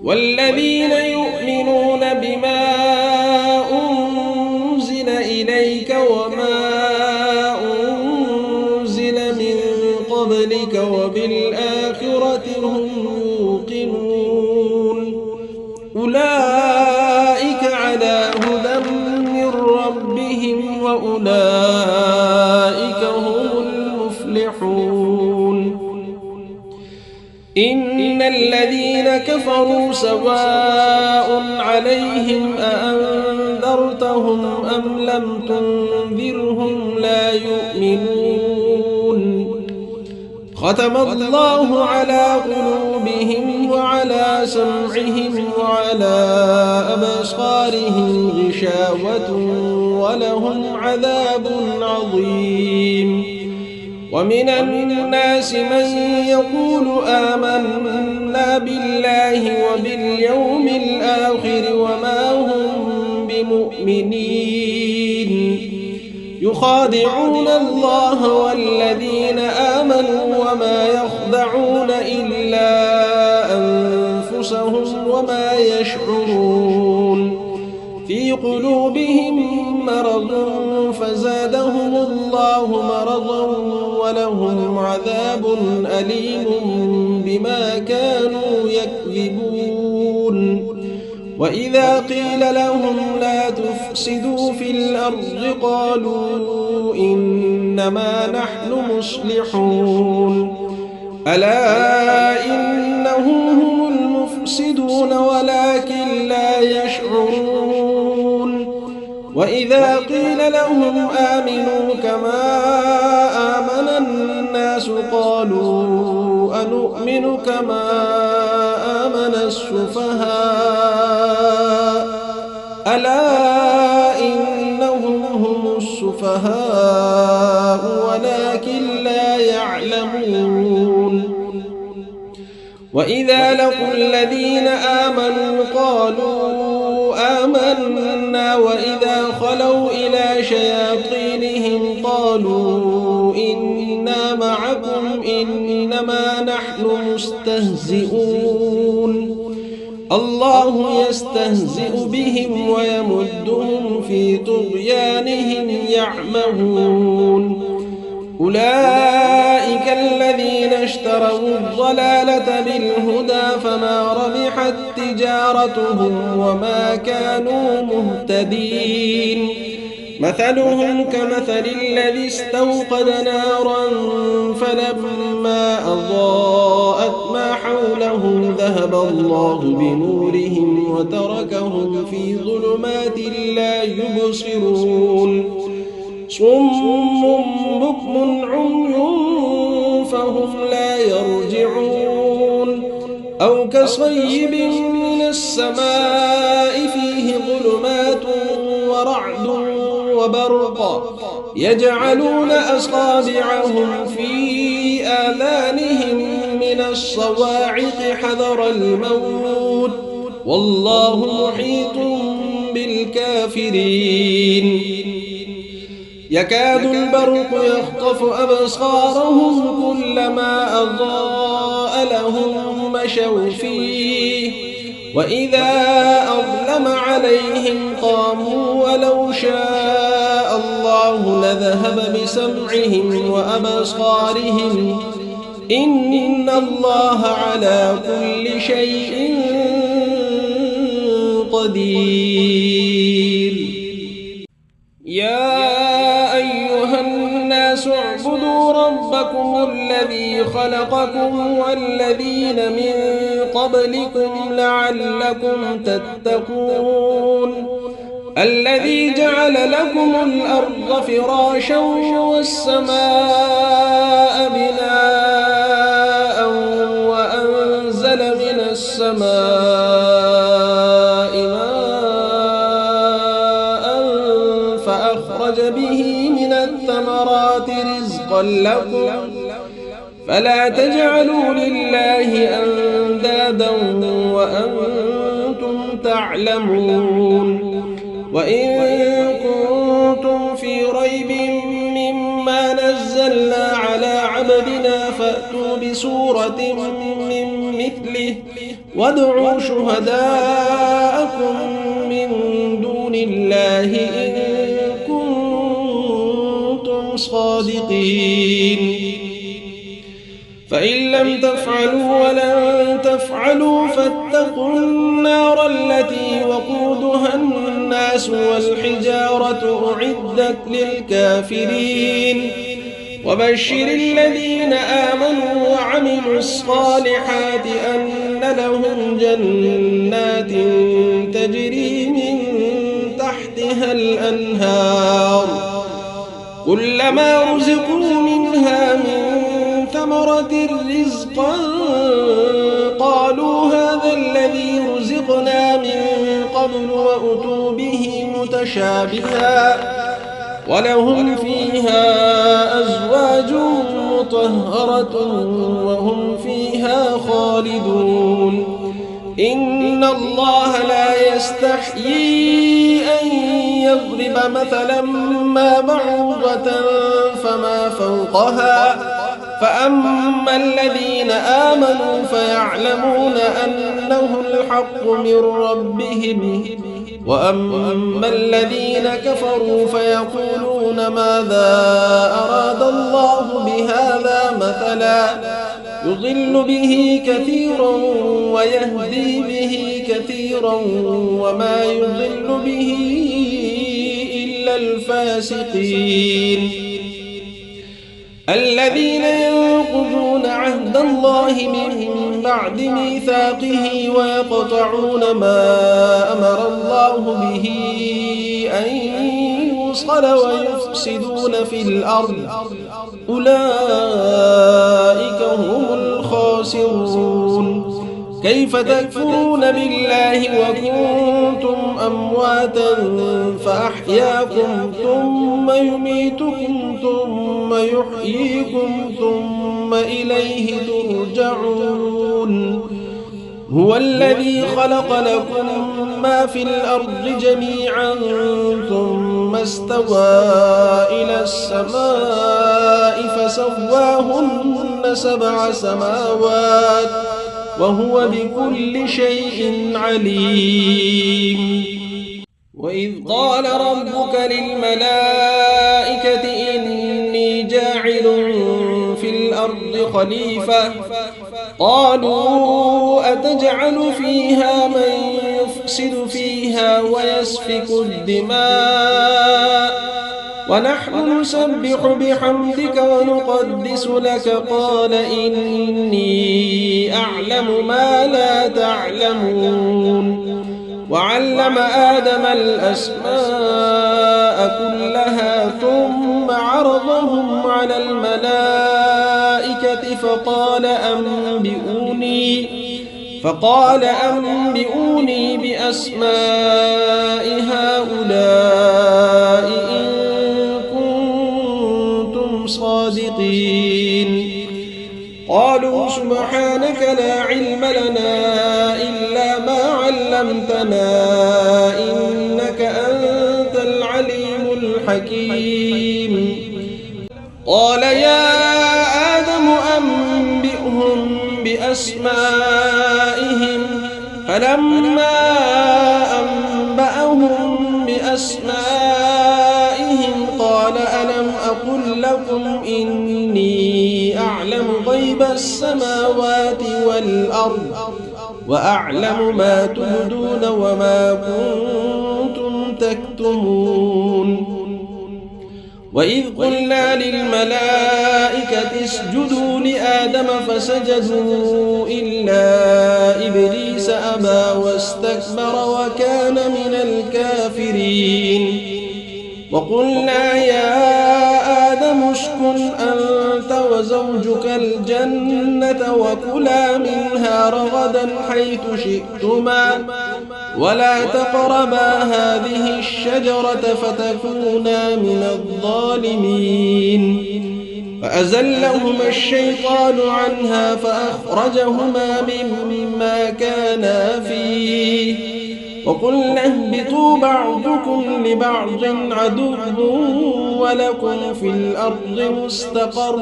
والذين يؤمنون بما أنزل إليك وما أنزل من قبلك وبالآخرة هم يوقنون أولئك على هدى من ربهم وأولئك هم المفلحون. إن الذين كفروا سواء عليهم أأنذرتهم أم لم تنذرهم لا يؤمنون. ختم الله على قلوبهم وعلى سمعهم وعلى أبصارهم غشاوة ولهم عذاب عظيم. ومن الناس من يقول آمنا بالله وباليوم الآخر وما هم بمؤمنين يخادعون الله والذين آمنوا وما يخدعون إلا أنفسهم وما يشعرون. في قلوبهم مرض فزادهم الله مرضا ولهم عذاب أليم بما كانوا يكذبون. وإذا قيل لهم لا تفسدوا في الأرض قالوا إنما نحن مصلحون. ألا إنهم هم المفسدون ولكن لا يشعرون. وإذا قيل لهم آمنوا كما آمن الناس قالوا أنؤمن كما آمن السفهاء ألا إنهم هم السفهاء ولكن لا يعلمون. وإذا لقوا الذين آمنوا قالوا آمنا وإذا خلوا إلى شياطينهم قالوا إنا معكم إنما نحن مستهزئون. الله يستهزئ بهم ويمدهم في طغيانهم يعمهون. أولئك الذين اشتروا الضلالة بالهدى فما ربحت تجارتهم وما كانوا مهتدين. مثلهم كمثل الذي استوقد نارا فلما أضاءت ما حوله ذهب الله بنورهم وتركهم في ظلمات لا يبصرون. صم بكم عمي فهم لا يرجعون. أو كصيب من السماء فيه ظلمات ورعد وبرق يجعلون أصابعهم في آذانهم من الصواعق حذر الموت والله محيط بالكافرين. يكاد البرق يخطف أبصارهم كلما أضاء لهم مشوا فيه وإذا أظلم عليهم قاموا ولو شاء الله لذهب بسمعهم وأبصارهم إن الله على كل شيء قدير. يا أيها الناس اعبدوا ربكم الذي خلقكم والذين من قبلكم لعلكم تتقون. الذي جعل لكم الأرض فراشا والسماء بناء وأنزل من السماء ماء فأخرج به من الثمرات رزقا لكم فلا تجعلوا لله أندادا وأنتم تعلمون. وإن كنتم في ريب مما نزلنا على عبدنا فأتوا بسورة من مثله وادعوا شهداءكم من دون الله إن كنتم صادقين. فإن لم تفعلوا ولن تفعلوا فاتقوا النار التي وقودها الناس والحجارة أعدت للكافرين. وبشر الذين آمنوا وعملوا الصالحات أن لهم جنات تجري من تحتها الأنهار كلما رزقوا منها من ثمرة رزقا قالوا هذا الذي رزقنا من قبل وأتوا به متشابها ولهم فيها أزواج مطهرة وهم فيها خالدون. إن الله لا يستحيي أن يضرب مثلا ما بعوضة فما فوقها فأما الذين آمنوا فيعلمون أنه الحق من ربهم وأما الذين كفروا فيقولون ماذا أراد الله بهذا مثلا يضل به كثيرا ويهدي به كثيرا وما يضل به إلا الفاسقين. الذين ينقضون عهد الله من بعد ميثاقه ويقطعون ما أمر الله به أن يوصل ويفسدون في الأرض أولئك هم الخاسرون. كيف تكفرون بالله وكنتم أمواتا فأحياكم ثم يميتكم ثم يحييكم ثم إليه ترجعون. هو الذي خلق لكم ما في الأرض جميعا ثم استوى إلى السماء فسواهن 7 سماوات وهو بكل شيء عليم. وإذ قال ربك للملائكة إني جاعل في الأرض خليفة قالوا أتجعل فيها من يفسد فيها ويسفك الدماء ونحن نسبح بحمدك ونقدس لك قال إني أعلم ما لا تعلمون. وعلم آدم الأسماء كلها ثم عرضهم على الملائكة فقال أنبئوني بأسماء هؤلاء إن كنتم صادقين. قالوا سبحانك لا علم لنا إلا ما علمتنا إنك أنت العليم الحكيم. قال يا آدم أنبئهم بأسمائهم فلما أنبأهم بأسمائهم قال ألم أقل لكم إني أعلم غيب السماوات والأرض وأعلم ما تبدون وما كنتم تكتمون. وإذ قلنا للملائكة اسجدوا لآدم فسجدوا إلا إبليس أبى واستكبر وكان من الكافرين. وقلنا يا آدم اسكن أنت وزوجك الجنة وكلا منها رغدا حيث شئتما ولا تقربا هذه الشجرة فتكونا من الظالمين. فأزلهما الشيطان عنها فأخرجهما مما كانا فيه وقلنا اهبطوا بعضكم لبعض عدو ولكم في الأرض مستقر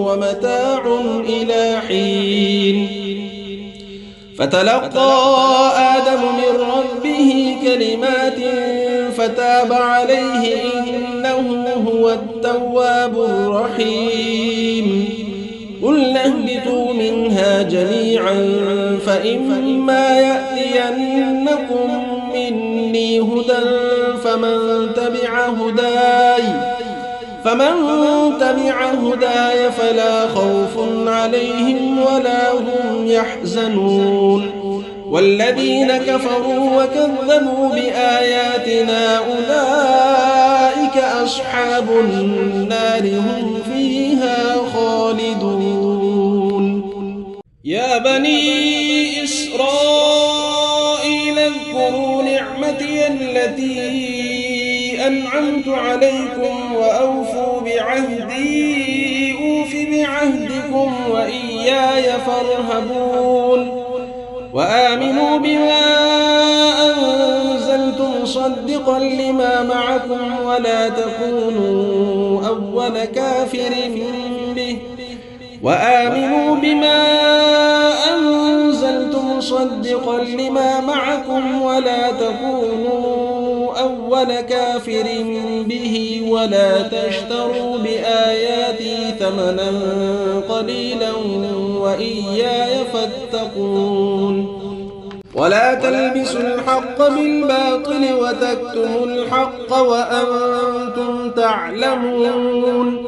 ومتاع إلى حين. فتلقى آدم من ربه كلمات فتاب عليه إنه هو التواب الرحيم. قلنا اهبطوا منها جميعا فإما يأتينكم مني هدى فمن تبع هداي فلا خوف عليهم ولا هم يحزنون. والذين كفروا وكذبوا بآياتنا أولئك أصحاب النار هم فيها خالدون. يا بني إسرائيل اذكروا نعمتي التي أنعمت عليكم وأوفوا بعهدي أوف بعهدكم وإياي فارهبون. وآمنوا بما أنزلت مصدقا لما معكم ولا تكونوا أول كافر به مصدقا لما معكم ولا تكونوا أول كافر به ولا تشتروا بآياتي ثمنا قليلا وإياي فاتقون. ولا تلبسوا الحق بالباطل وتكتموا الحق وأنتم تعلمون.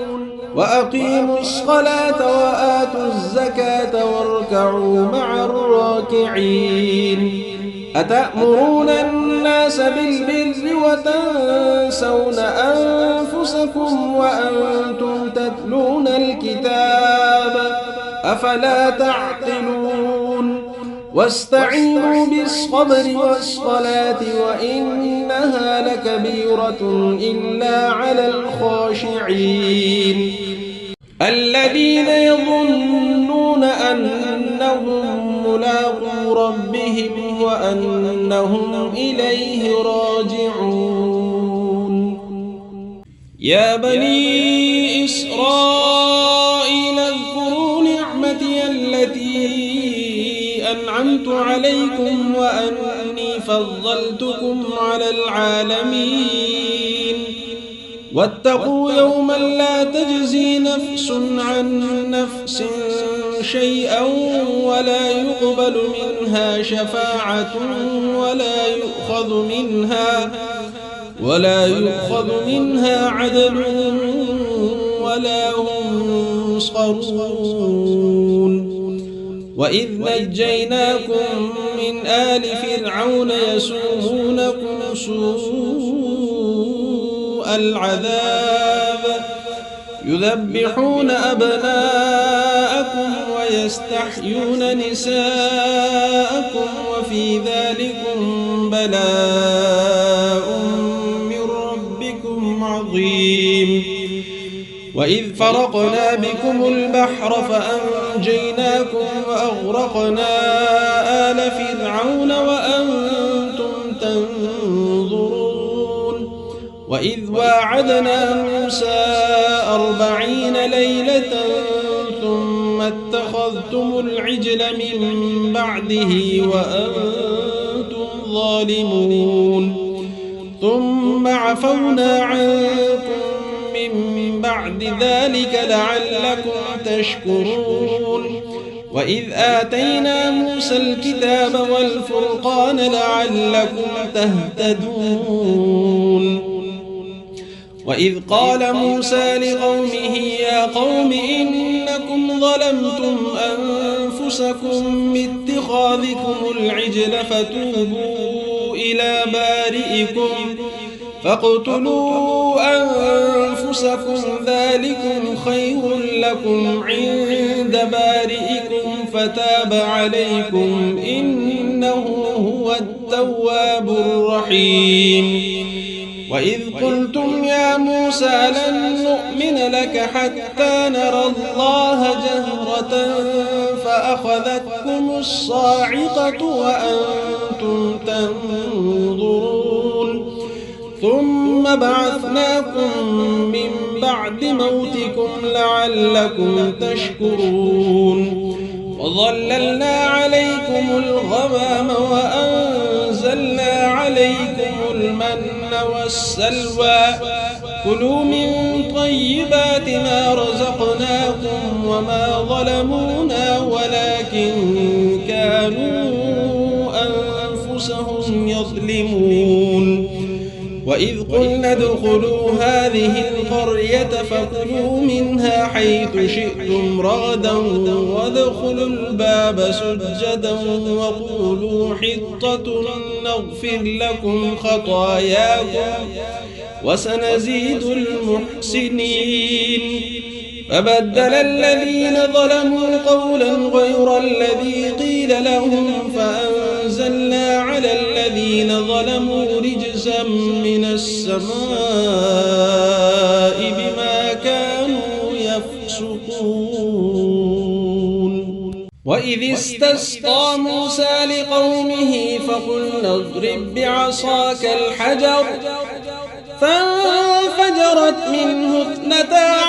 وأقيموا الصلاة وآتوا الزكاة واركعوا مع الراكعين. أتأمرون الناس بالبر وتنسون أنفسكم وأنتم تتلون الكتاب أفلا تعقلون. واستعينوا بالصبر والصلاة وإنها لكبيرة إلا على الخاشعين الذين يظنون أنهم ملاقو ربهم وأنهم إليه راجعون. يا بني إسرائيل اذكروا نعمتي التي أنعمت عليكم وأني فضلتكم على العالمين. واتقوا يوما لا تجزي نفس عن نفس شيئا ولا يقبل منها شفاعة ولا يؤخذ منها عدل ولا هم ينصرون. وإذ نجيناكم من آل فرعون يسومونكم سوء العذاب يذبحون أبناءكم ويستحيون نساءكم وفي ذلكم بلاء من ربكم عظيم. وإذ فرقنا بكم البحر فأنجيناكم وأغرقنا آل فرعون وأنتم تنظرون. وإذ واعدنا موسى 40 ليلة ثم اتخذتم العجل من بعده وأنتم ظالمون. ثم عفونا عنكم من بعد ذلك لعلكم تشكرون. وإذ آتينا موسى الكتاب والفرقان لعلكم تهتدون وإذ قال موسى لقومه يا قوم إنكم ظلمتم أنفسكم باتخاذكم العجل فتوبوا إلى بارئكم فاقتلوا أنفسكم ذلكم خير لكم عند بارئكم فتاب عليكم إنه هو التواب الرحيم وإذ قلتم يا موسى لن نؤمن لك حتى نرى الله جهرة فأخذتكم الصاعقة وأنتم تنظرون ثم بعثناكم من بعد موتكم لعلكم تشكرون وظللنا عليكم الغمام وأنزلنا عليكم المن والسلوى كلوا من طيبات ما رزقناكم وما ظلمونا ولكن كانوا أنفسهم يظلمون وإذ قلنا ادخلوا هذه القرية فكلوا منها حيث شئتم رغدا وادخلوا الباب سجدا وقولوا حطة نغفر لكم خطاياكم وسنزيد المحسنين فبدل الذين ظلموا قولا غير الذي قيل لهم فأنزلنا على الذين ظلموا رجزا من السماء بما كانوا يفسقون وإذ استسقى موسى لقومه فقلنا اضرب بعصاك الحجر فانفجرت منه 12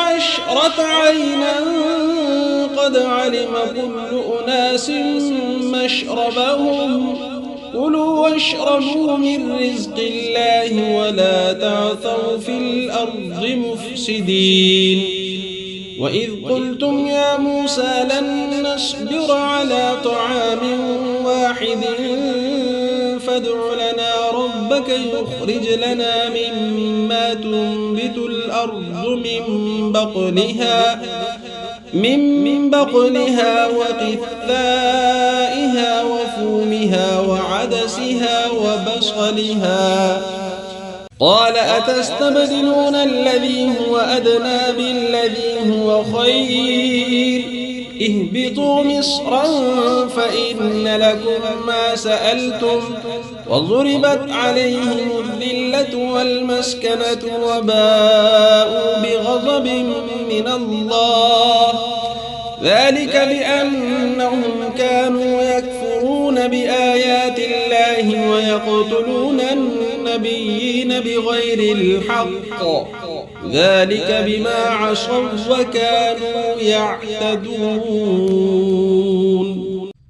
عينا قد علم كل أناس مشربهم كلوا واشربوا من رزق الله ولا تعثوا في الأرض مفسدين وإذ قلتم يا موسى لن نصبر على طعام واحد فادع لنا ربك يخرج لنا مما تنبت الأرض من بقلها وقثائها وفومها وعدسها وبصلها قال أتستبدلون الذي هو أدنى بالذي هو خير اهبطوا مصرا فإن لكم ما سألتم وضربت عليهم الذلة والمسكنة وباءوا بغضب من الله ذلك بأنهم كانوا يكفرون بآيات الله ويقتلون النبيين بغير الحق ذلك بما عصوا وكانوا يعتدون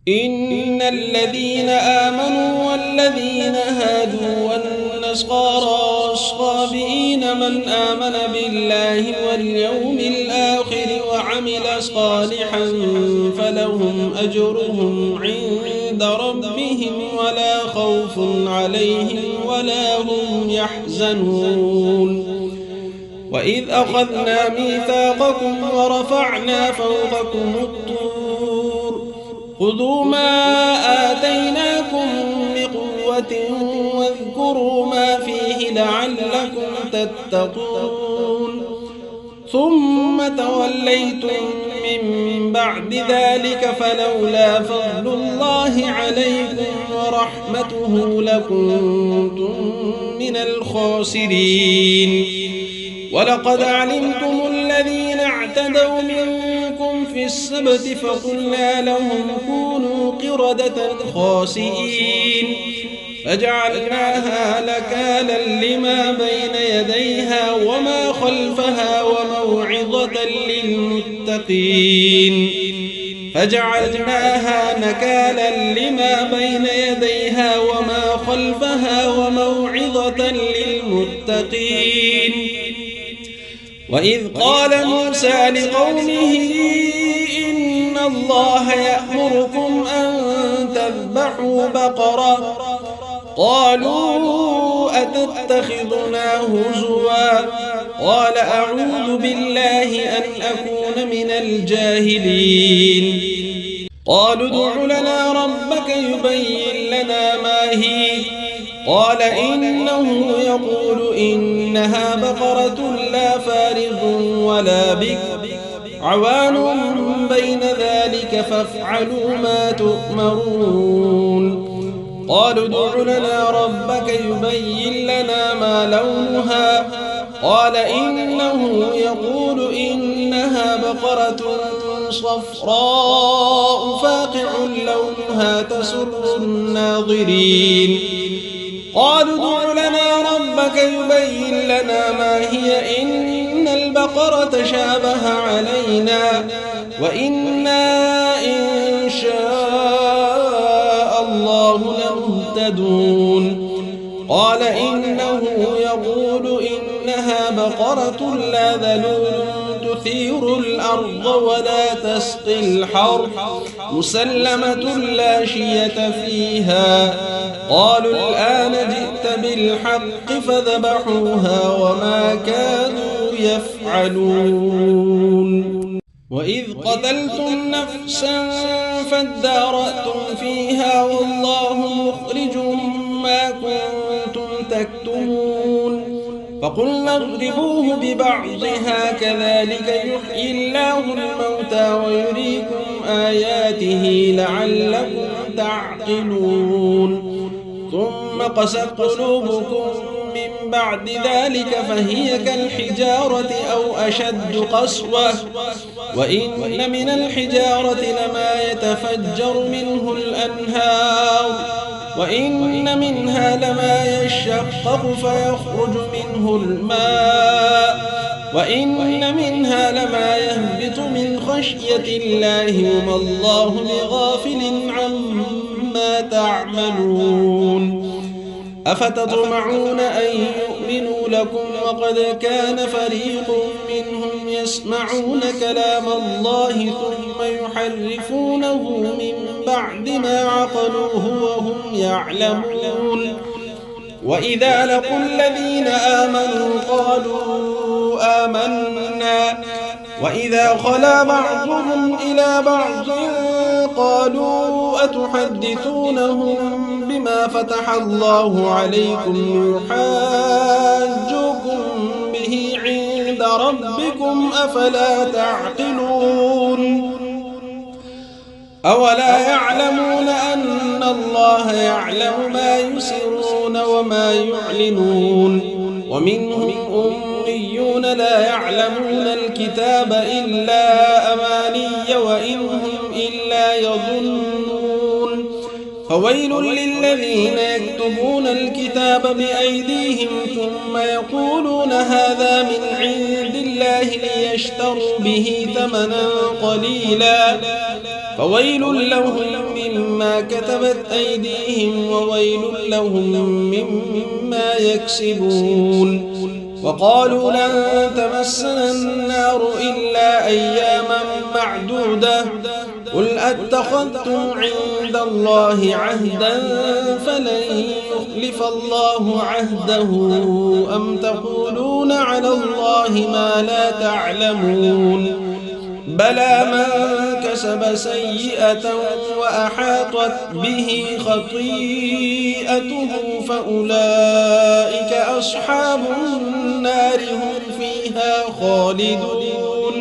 إن الذين آمنوا والذين هادوا والنصارى والصابئين من آمن بالله واليوم الآخر وعمل صالحا فلهم أجرهم عند ربهم ولا خوف عليهم ولا هم يحزنون وإذ أخذنا ميثاقكم ورفعنا فوقكم الطور خذوا ما آتيناكم بقوة واذكروا ما فيه لعلكم تتقون ثم توليتم من بعد ذلك فلولا فضل الله عليكم ورحمته لكنتم من الخاسرين ولقد علمتم الذين اعتدوا منكم في السبت فقلنا لهم كونوا قردة خاسئين فجعلناها نكالا لما بين يديها وما خلفها وموعظة للمتقين فجعلناها نكالا لما بين يديها وما خلفها وموعظة للمتقين وإذ قال موسى لقومه إن الله يأمركم أن تذبحوا بقرة. قالوا أتتخذنا هزوا؟ قال أعوذ بالله أن أكون من الجاهلين. قالوا ادع لنا ربك يبين لنا ما هي. قال إنه يقول إنها بقرة لا فارض ولا بكر عوان بين ذلك فافعلوا ما تؤمرون. قالوا ادع لنا ربك يبين لنا ما لونها. قال إنه يقول إنها بقرة صفراء فاقع لونها تسر الناظرين. قالوا ادع لنا ربك يبين لنا ما هي إن البقرة شابه علينا وإنا إن شاء الله لمهتدون. قال إنه يقول إنها بقرة لا ذلول تثير الأرض ولا تسقي الحرث مسلمة لا شية فيها. قالوا الآن جئت بالحق فذبحوها وما كانوا يفعلون. وإذ قتلتم نفسا فادارأتم فيها والله مخرج ما كنتم تكتمون. فقلنا اضربوه ببعضها كذلك يحيي الله الموتى ويريكم آياته لعلكم تعقلون. ثم قست قلوبكم من بعد ذلك فهي كالحجارة أو أشد قسوة. وإن من الحجارة لما يتفجر منه الأنهار وإن منها لما يشقق فيخرج منه الماء وإن منها لما يهبط من خشية الله وما الله بغافل عما تعملون. أفتطمعون أن يؤمنوا لكم وقد كان فريق منهم يسمعون كلام الله ثم يحرفونه من بعد ما عقلوه وهم يعلمون. وإذا لقوا الذين آمنوا قالوا آمنا وإذا خلا بعضهم إلى بعض قالوا أتحدثونهم بما فتح الله عليكم يحاجوكم به عند ربكم أفلا تعقلون. أولا يعلمون أن الله يعلم ما يسرون وما يعلنون. ومنهم أميون لا يعلمون الكتاب إلا أماني وإن هم إلا يظنون. فويل للذين يكتبون الكتاب بأيديهم ثم يقولون هذا من عند الله ليشتروا به ثمنا قليلا فويل لهم مما كتبت أيديهم وويل لهم مما يكسبون. وقالوا لن تمسنا النار إلا أياما معدودة قل أتخذتم عند الله عهدا فلن يخلف الله عهده أم تقولون على الله ما لا تعلمون. بلى من كسب سيئة وأحاطت به خطيئته فأولئك أصحاب النار هم فيها خالدون.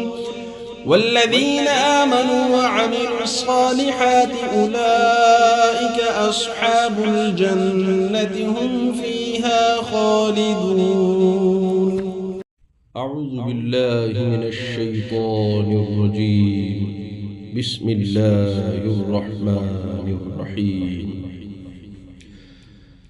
والذين آمنوا وعملوا الصالحات أولئك أصحاب الجنة هم فيها خالدون. أعوذ بالله من الشيطان الرجيم. بسم الله الرحمن الرحيم.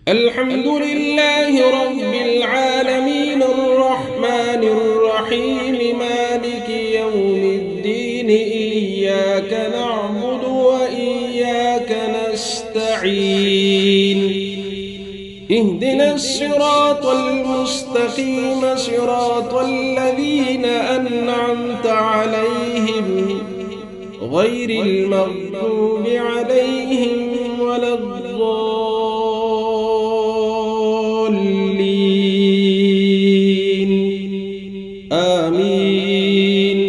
الحمد لله رب العالمين الرحمن الرحيم مالك يوم الدين إياك نعبد وإياك نستعين اهدنا الصراط المستقيم صراط الذين أنعمت عليهم غير المغضوب عليهم ولا الضالين آمين.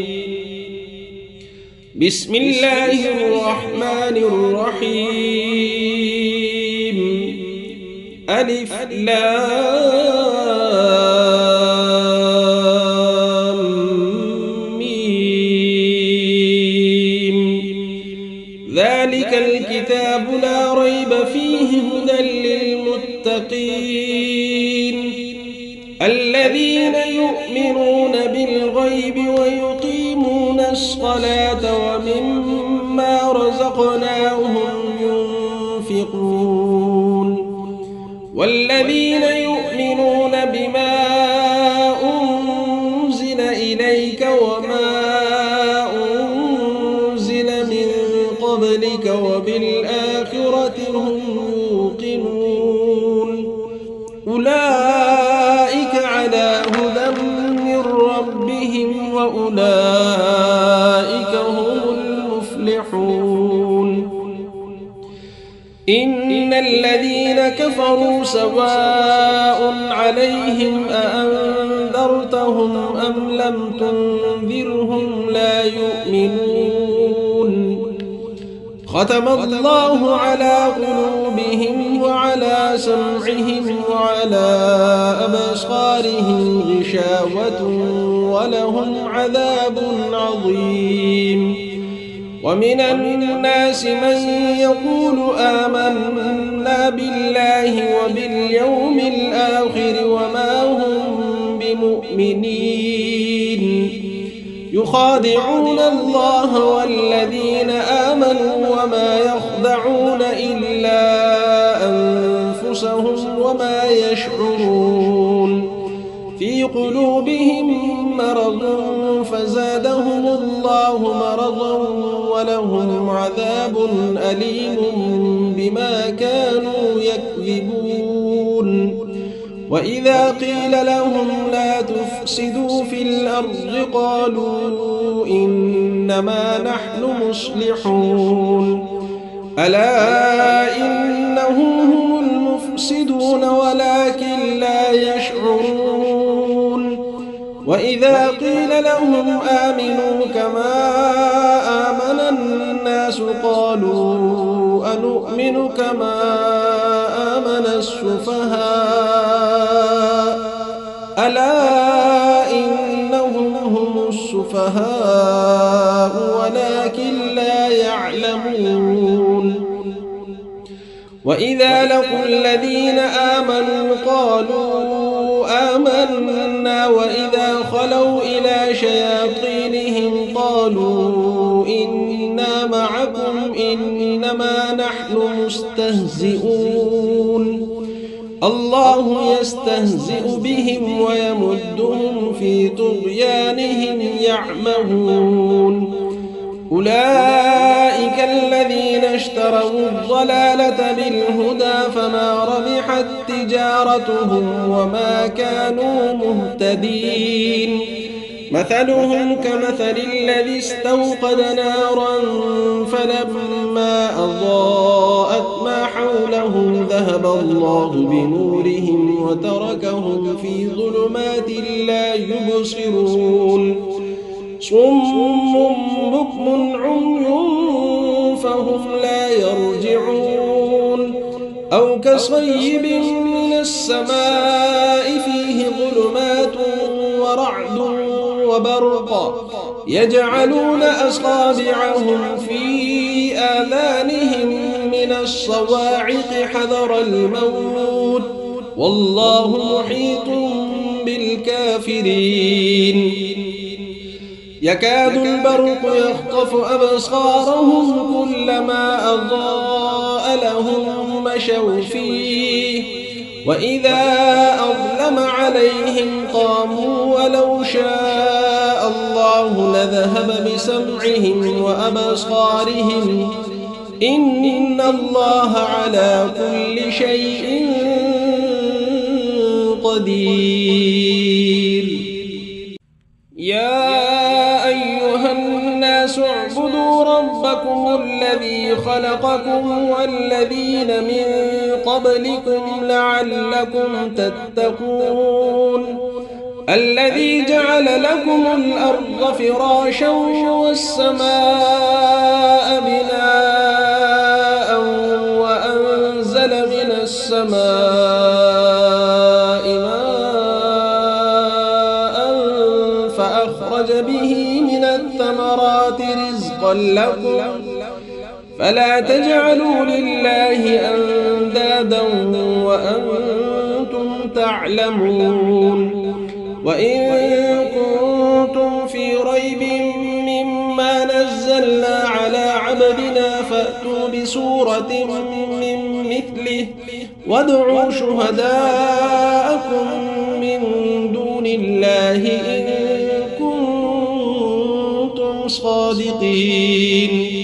بسم الله الرحمن الرحيم. ألف لام ميم. ذلك الكتاب لا ريب فيه هدى للمتقين الذين يؤمنون بالغيب ويقيمون الصلاة ومما رزقناهم ينفقون والذين يؤمنون بما أنزل إليك وما أنزل من قبلك وبالآخرة هم يوقنون أولئك على هدى من ربهم وأولئك هم المفلحون. إن الذين كفروا سواء عليهم أأنذرتهم أم لم تنذرهم لا يؤمنون. ختم الله على قلوبهم وعلى سمعهم وعلى أبصارهم غشاوة ولهم عذاب عظيم. ومن الناس من يقول آمنا بالله وباليوم الآخر وما هم بمؤمنين يخادعون الله والذين آمنوا وما يخدعون إلا أنفسهم وما يشعرون. في قلوبهم مرض فزادهم الله مرضا ولهم عذاب أليم بما كانوا يكذبون. وإذا قيل لهم لا تفسدوا في الأرض قالوا إنما نحن مصلحون. ألا إنهم هم المفسدون ولكن لا يشعرون. وإذا قيل لهم آمنوا كما آمن الناس قالوا أنؤمن كما آمن السفهاء ألا إنهم هم السفهاء ولكن لا يعلمون. وإذا لقوا الذين آمنوا قالوا آمنا وإذا خلوا إلى شياطينهم قالوا إنا معكم إنما نحن مستهزئون. الله يستهزئ بهم ويمدهم في طغيانهم يعمهون. أولئك الذين اشتروا الضلالة بالهدى فما ربحت تجارتهم وما كانوا مهتدين. مثلهم كمثل الذي استوقد نارا فلما أضاءت ما حوله ذهب الله بنورهم وتركهم في ظلمات لا يبصرون. صم بكم عمي فهم لا يرجعون. أو كصيب من السماء فيه ظلمات ورعد وبرق يجعلون أصابعهم في آذانهم من الصواعق حذر الموت والله محيط بالكافرين. يكاد البرق يخطف أبصارهم كلما أضاء لهم مشوا فيه وإذا أظلم عليهم قاموا ولو شاء الله لذهب بسمعهم وأبصارهم إن الله على كل شيء قدير. يا أيها الناس اعبدوا ربكم الذي خلقكم والذين من قبلكم لعلكم تتقون الذي جعل لكم الأرض فراشا والسماء بناء وأنزل من السماء ماء فأخرج به من الثمرات رزقا لكم فلا تجعلوا لله أندادا وأنتم تعلمون وإن كنتم في ريب مما نزلنا على عبدنا فأتوا بسورة من مثله وادعوا شهداءكم من دون الله إن كنتم صادقين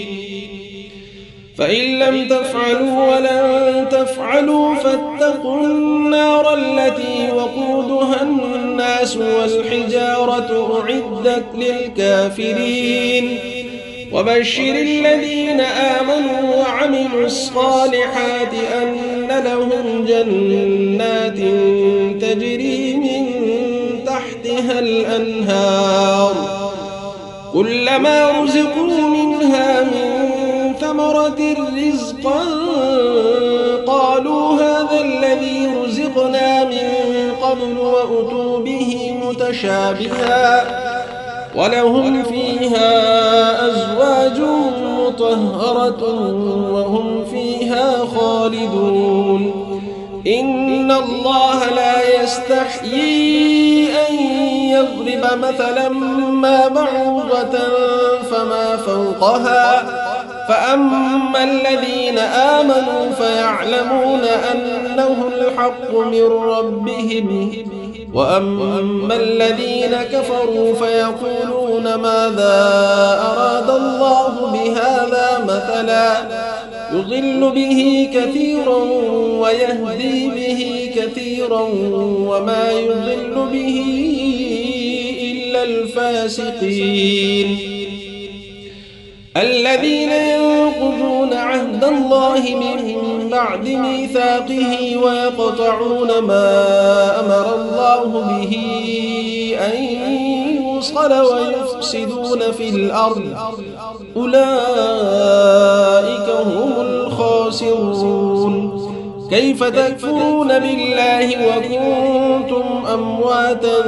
فإن لم تفعلوا ولن تفعلوا فاتقوا النار التي وقودها الناس والحجارة أعدت للكافرين وبشر الذين آمنوا وعملوا الصالحات أن لهم جنات تجري من تحتها الأنهار كلما رزقوا منها من ثمرة رزقا قالوا هذا الذي رزقنا من قبل وأتوا به متشابها ولهم فيها أزواج مطهرة وهم فيها خالدون إن الله لا يستحيي أن يضرب مثلا ما بعوضة فما فوقها فأما الذين آمنوا فيعلمون أنه الحق من ربهم وأما الذين كفروا فيقولون ماذا أراد الله بهذا مثلا يضل به كثيرا ويهدي به كثيرا وما يضل به إلا الفاسقين الذين ينقضون عهد الله من بعد ميثاقه ويقطعون ما أمر الله به أن يوصل ويفسدون في الأرض أولئك هم الخاسرون كيف تكفرون بالله وكنتم أمواتا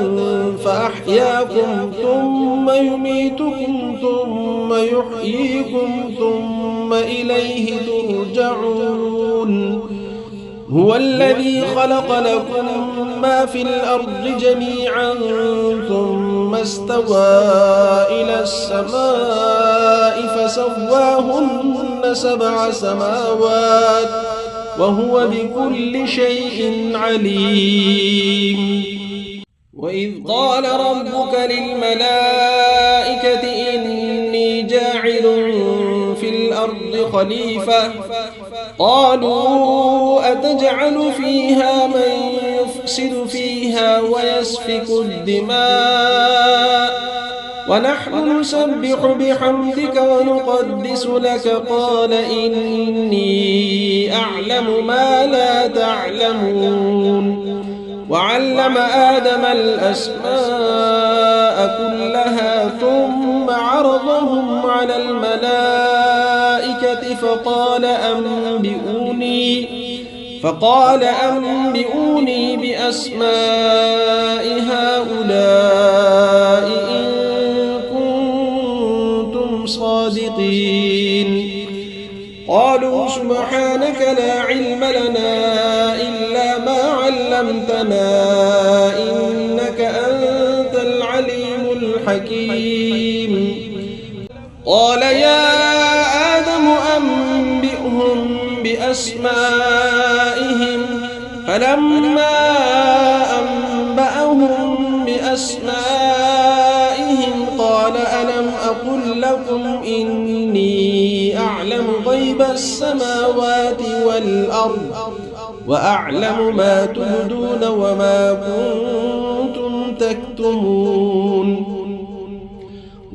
فأحياكم ثم يميتكم ثم يحييكم ثم إليه ترجعون هو الذي خلق لكم ما في الأرض جميعا ثم استوى إلى السماء فسواهن 7 سماوات وهو بكل شيء عليم وإذ قال ربك للملائكة إني جاعل في الأرض خليفة قالوا أتجعل فيها من يفسد فيها ويسفك الدماء ونحن نسبح بحمدك ونقدس لك قال إني أعلم ما لا تعلمون وعلم آدم الأسماء كلها ثم عرضهم على الملائكة فقال أنبئوني بأسماء هؤلاء إن كنتم صادقين قالوا سبحانك لا علم لنا إلا ما علمتنا إنك أنت العليم الحكيم قال يا آدم أنبئهم بأسمائهم فلما أنبأهم بأسمائهم قال ألم أقل لكم إني أعلم غيب السماوات والأرض وأعلم ما تبدون وما كنتم تكتمون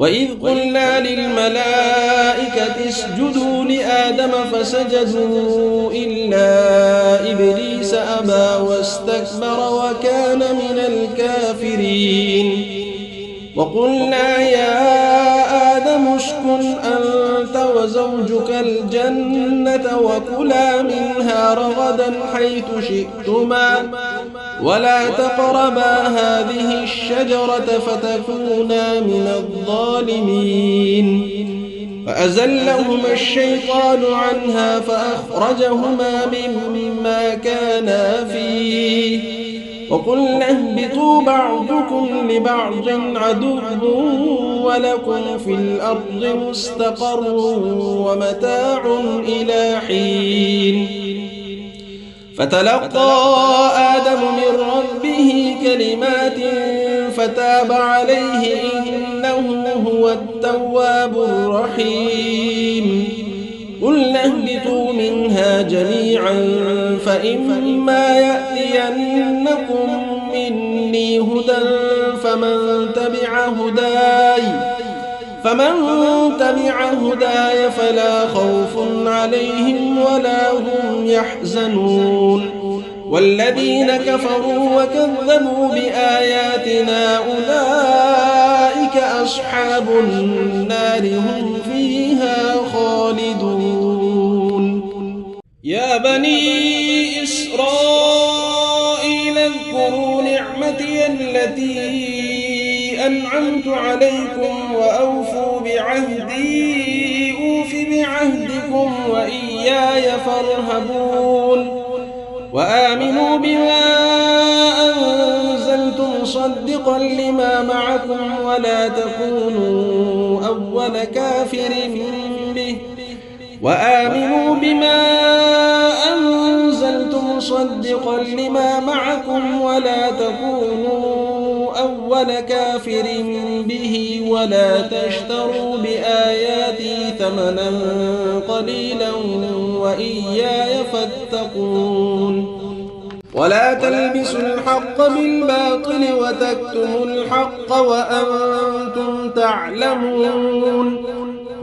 وإذ قلنا للملائكة اسجدوا لآدم فسجدوا إلا إبليس أبى واستكبر وكان من الكافرين وقلنا يا آدم اسكن أنت وزوجك الجنة وكلا منها رغدا حيث شئتما ولا تقربا هذه الشجرة فتكونا من الظالمين فأزلهما الشيطان عنها فأخرجهما مما كانا فيه وقلنا اهبطوا بعضكم لبعض عدو ولكم في الأرض مستقر ومتاع إلى حين فتلقى آدم من ربه كلمات فتاب عليه إنه هو التواب الرحيم قلنا اهبطوا منها جميعا فإما يأتينكم مني هدى فمن تبع هداي فلا خوف عليهم ولا هم يحزنون والذين كفروا وكذبوا بآياتنا أولئك أصحاب النار هم فيها خالدون يا بني إسرائيل اذكروا نعمتي التي أنعمت عليكم وأوفوا بعهدي أوف بعهدكم وإياي فارهبون وآمنوا بما أنزلت مصدقا لما معكم ولا تكونوا أول كافر به وآمنوا بما أنزلت مصدقا لما معكم ولا تكونوا أول كافر به ولا تشتروا بآياتي ثمنا قليلا وإياي فاتقون ولا تلبسوا الحق بالباطل وتكتموا الحق وأنتم تعلمون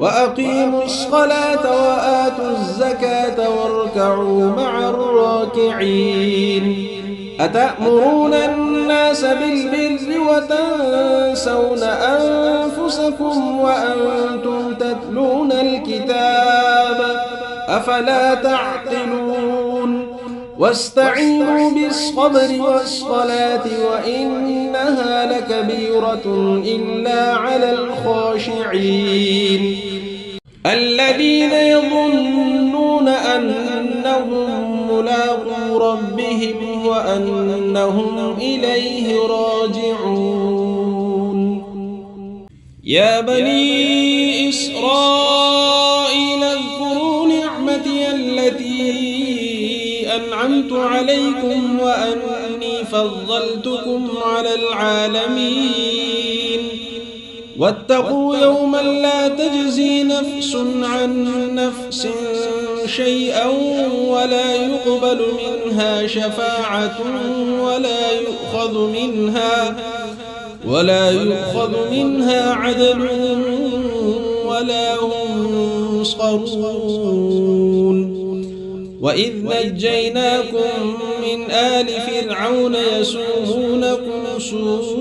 وأقيموا الصلاة وآتوا الزكاة واركعوا مع الراكعين أتأمرون الناس بالبر وتنسون أنفسكم وأنتم تتلون الكتاب أفلا تعقلون واستعينوا بالصبر والصلاة وإنها لكبيرة إلا على الخاشعين الذين يظنون أنهم ملاقو ربهم وأنهم إليه راجعون يا بني إسرائيل اذكروا نعمتي التي أنعمت عليكم وأني فضلتكم على العالمين واتقوا يوما لا تجزي نفس عن نفس شيئا ولا يقبل منها شفاعة ولا يؤخذ منها عدل ولا هم ينصرون وإذ نجيناكم من آل فرعون يسومونكم سوء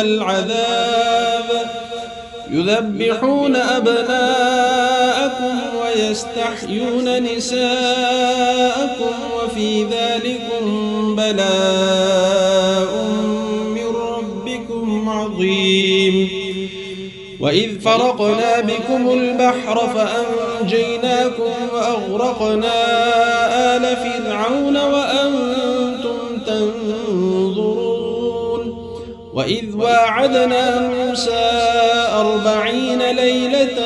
العذاب يذبحون أبناءكم ويستحيون نساءكم وفي ذلكم بلاء من ربكم عظيم وإذ فرقنا بكم البحر فأنجيناكم وأغرقنا آل فرعون وأنتم تنظرون وإذ واعدنا موسى 40 ليلة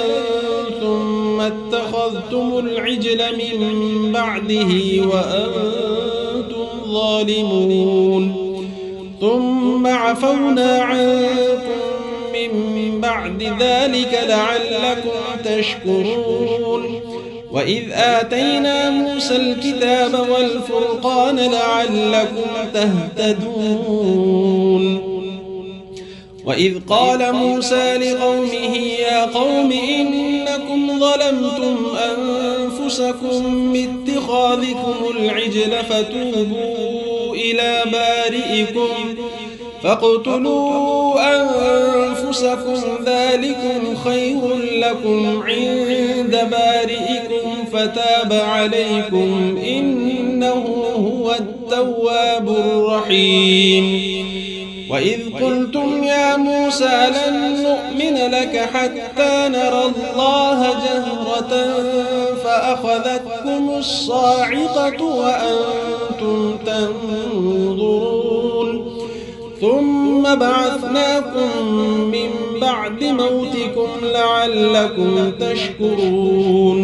ثم اتخذتم العجل من بعده وأنتم ظالمون ثم عفونا عنكم من بعد ذلك لعلكم تشكرون وإذ آتينا موسى الكتاب والفرقان لعلكم تهتدون وإذ قال موسى لقومه يا قوم إنكم ظلمتم أنفسكم باتخاذكم العجل فتوبوا إلى بارئكم فاقتلوا أنفسكم ذلكم خير لكم عند بارئكم فتاب عليكم إنه هو التواب الرحيم. وإذ قلتم يا موسى لن نؤمن لك حتى نرى الله جهرة فأخذتكم الصاعقة وأنتم تنظرون ثم بعثناكم من بعد موتكم لعلكم تشكرون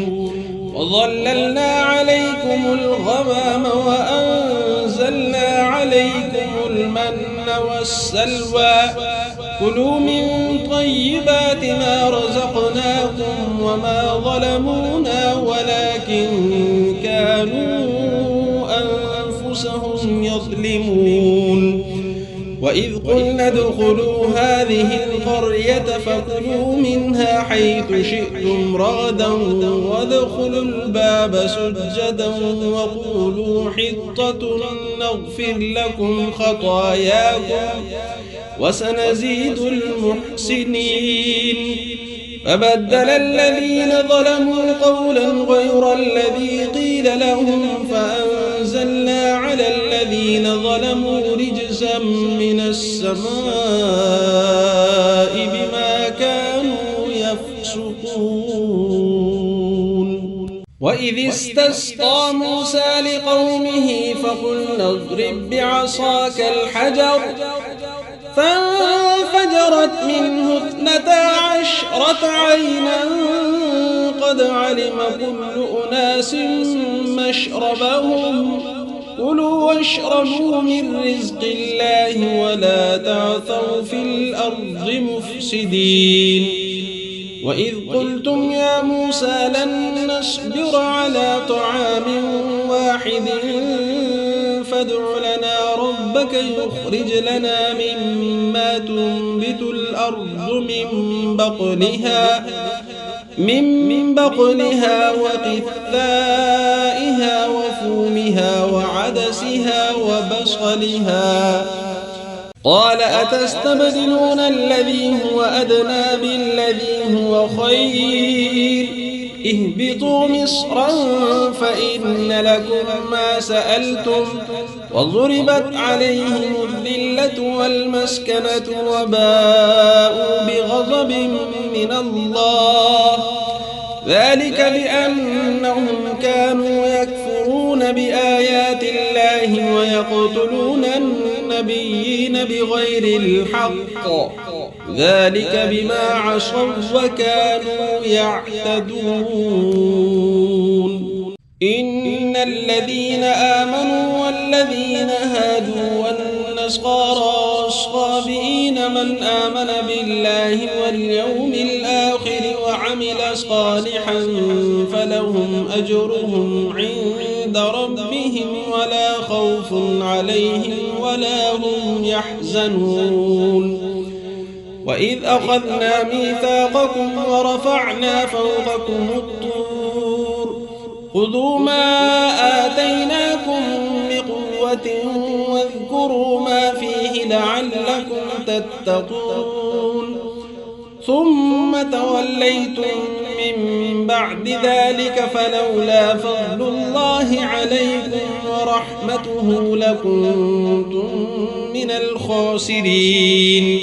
وظللنا عليكم الغمام وأنزلنا عليكم المن والسلوى كلوا من طيبات ما رزقناكم وما ظلمونا ولكن كانوا أنفسهم يظلمون. وإذ قلنا ادخلوا هذه القرية فكلوا منها حيث شئتم رغدا وادخلوا الباب سجدا وقولوا حطة نغفر لكم خطاياكم وسنزيد المحسنين. فبدل الذين ظلموا قولا غير الذي قيل لهم فأنزلنا على الذين ظلموا رجزا من السماء بما كانوا يفسقون. وإذ استسقى موسى لقومه فقلنا اضرب بعصاك الحجر فانفجرت منه 12 عينا قد علم كل أناس مشربهم كلوا واشربوا من رزق الله ولا تعثوا في الأرض مفسدين. وإذ قلتم يا موسى لن نصبر على طعام واحد فادع لنا ربك يخرج لنا مما تنبت الأرض من بقلها وقثائها وفومها وعدسها وبصلها قال أتستبدلون الذي هو أدنى بالذي هو خير اهبطوا مصرا فإن لكم ما سألتم وضربت عليهم الذلة والمسكنة وباءوا بغضب من الله ذلك بأنهم كانوا يكفرون بآيات الله ويقتلون النبيين بغير الحق ذلك بما عصوا وكانوا يعتدون. إن الذين آمنوا والذين هادوا والنصارى والصابئين من آمن بالله واليوم الآخر وعمل صالحا فلهم أجرهم عند ربهم ولا خوف عليهم ولا هم يحزنون. وإذ أخذنا ميثاقكم ورفعنا فوقكم الطور خذوا ما آتيناكم بقوة واذكروا ما فيه لعلكم تتقون ثم توليتم من بعد ذلك فلولا فضل الله عليكم ورحمته لكنتم من الخاسرين.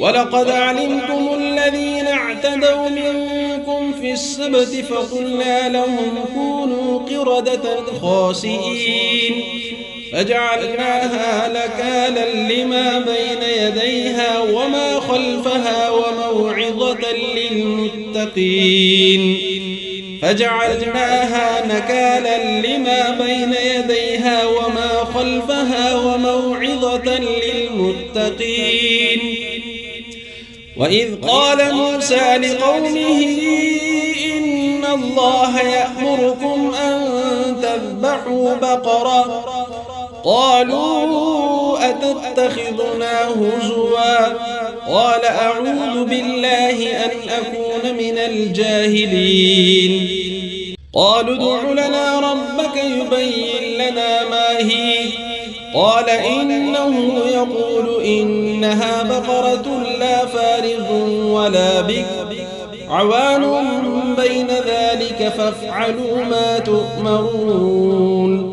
ولقد علمتم الذين اعتدوا منكم في السبت فقلنا لهم كونوا قردة خاسئين فجعلناها نكالا لما بين يديها وما خلفها وموعظة للمتقين فجعلناها نكالا لما بين يديها وما خلفها وموعظة للمتقين. وإذ قال موسى لقومه إن الله يأمركم أن تذبحوا بقرة قالوا أتتخذنا هزوا قال أعوذ بالله أن أكون من الجاهلين قالوا ادع لنا ربك يبين لنا ما هي قال إنه يقول إنها بقرة لا فارض ولا بكر عوان بين ذلك فافعلوا ما تؤمرون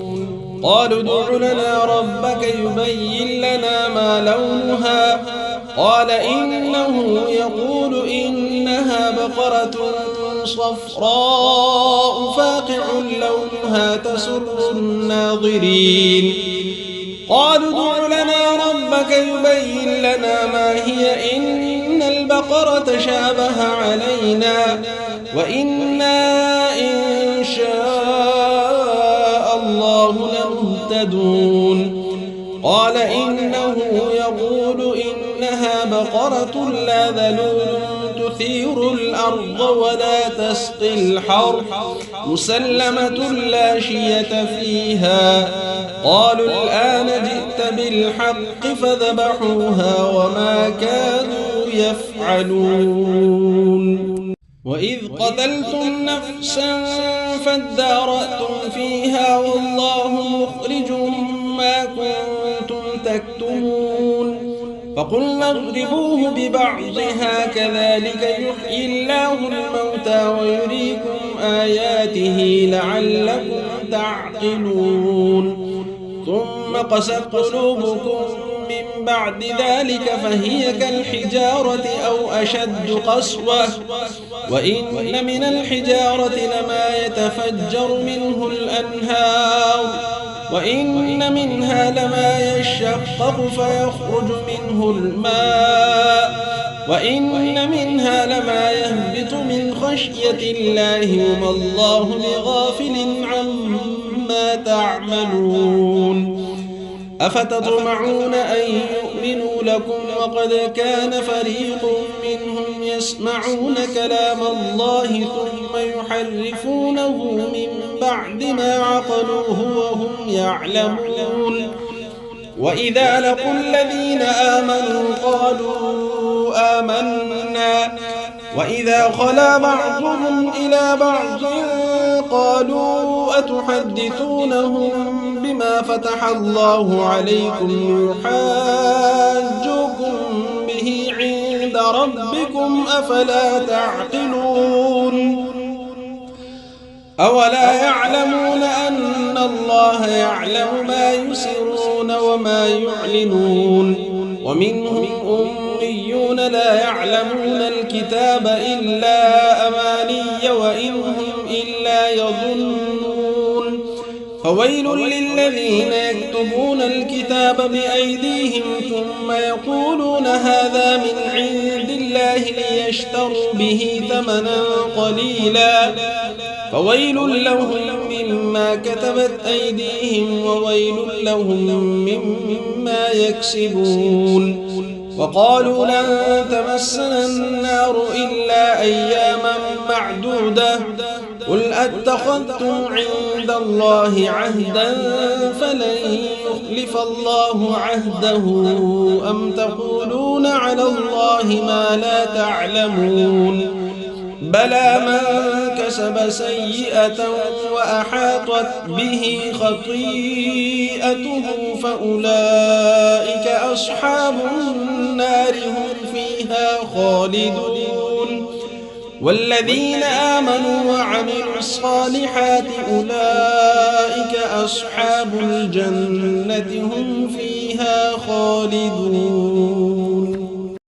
قالوا ادع لنا ربك يبين لنا ما لونها قال إنه يقول إنها بقرة صفراء فاقع لونها تسر الناظرين قالوا ادع لنا ربك يبين لنا ما هي إن البقرة شابه علينا وإنا إن شاء الله لمهتدون قال إنه يقول إنها بقرة لا ذلول تثير الأرض ولا تسقي الحرث مسلمة لا شية فيها قالوا الآن جئت بالحق فذبحوها وما كانوا يفعلون وإذ قتلتم نفسا فادارأتم فيها والله مخرج ما كنتم تكتمون فقلنا اضربوه ببعضها كذلك يحيي الله الموتى ويريكم آياته لعلكم تعقلون ثم قست قلوبكم من بعد ذلك فهي كالحجارة أو أشد قسوة وإن من الحجارة لما يتفجر منه الأنهار وإن منها لما يشقق فيخرج منه الماء وإن منها لما يهبط من خشية الله وما الله بغافل عما تعملون أفتطمعون أن يؤمنوا لكم وقد كان فريق منهم يسمعون كلام الله ثم يحرفونه من بعد ما عقلوه وهم يعلمون وإذا لقوا الذين آمنوا قالوا آمنا وإذا خلا بعضهم إلى بعض قالوا أتحدثونهم بما فتح الله عليكم يحاجوكم به عند ربكم أفلا تعقلون أولا يعلمون أن الله يعلم ما يسرون وما يعلنون ومنهم أميون لا يعلمون الكتاب إلا أماني وإن هم إلا يظنون فويل للذين يكتبون الكتاب بأيديهم ثم يقولون هذا من عند الله ليشتروا به ثمنا قليلا فويل لهم مما كتبت أيديهم وويل لهم مما يكسبون وقالوا لن تمسنا النار إلا أياما معدودة قل أتخذتم عند الله عهدا فلن يخلف الله عهده أم تقولون على الله ما لا تعلمون بلى من كسب سيئة وأحاطت به خطيئته فأولئك أصحاب النار هم فيها خالدون والذين آمنوا وعملوا الصالحات أولئك أصحاب الجنة هم فيها خالدون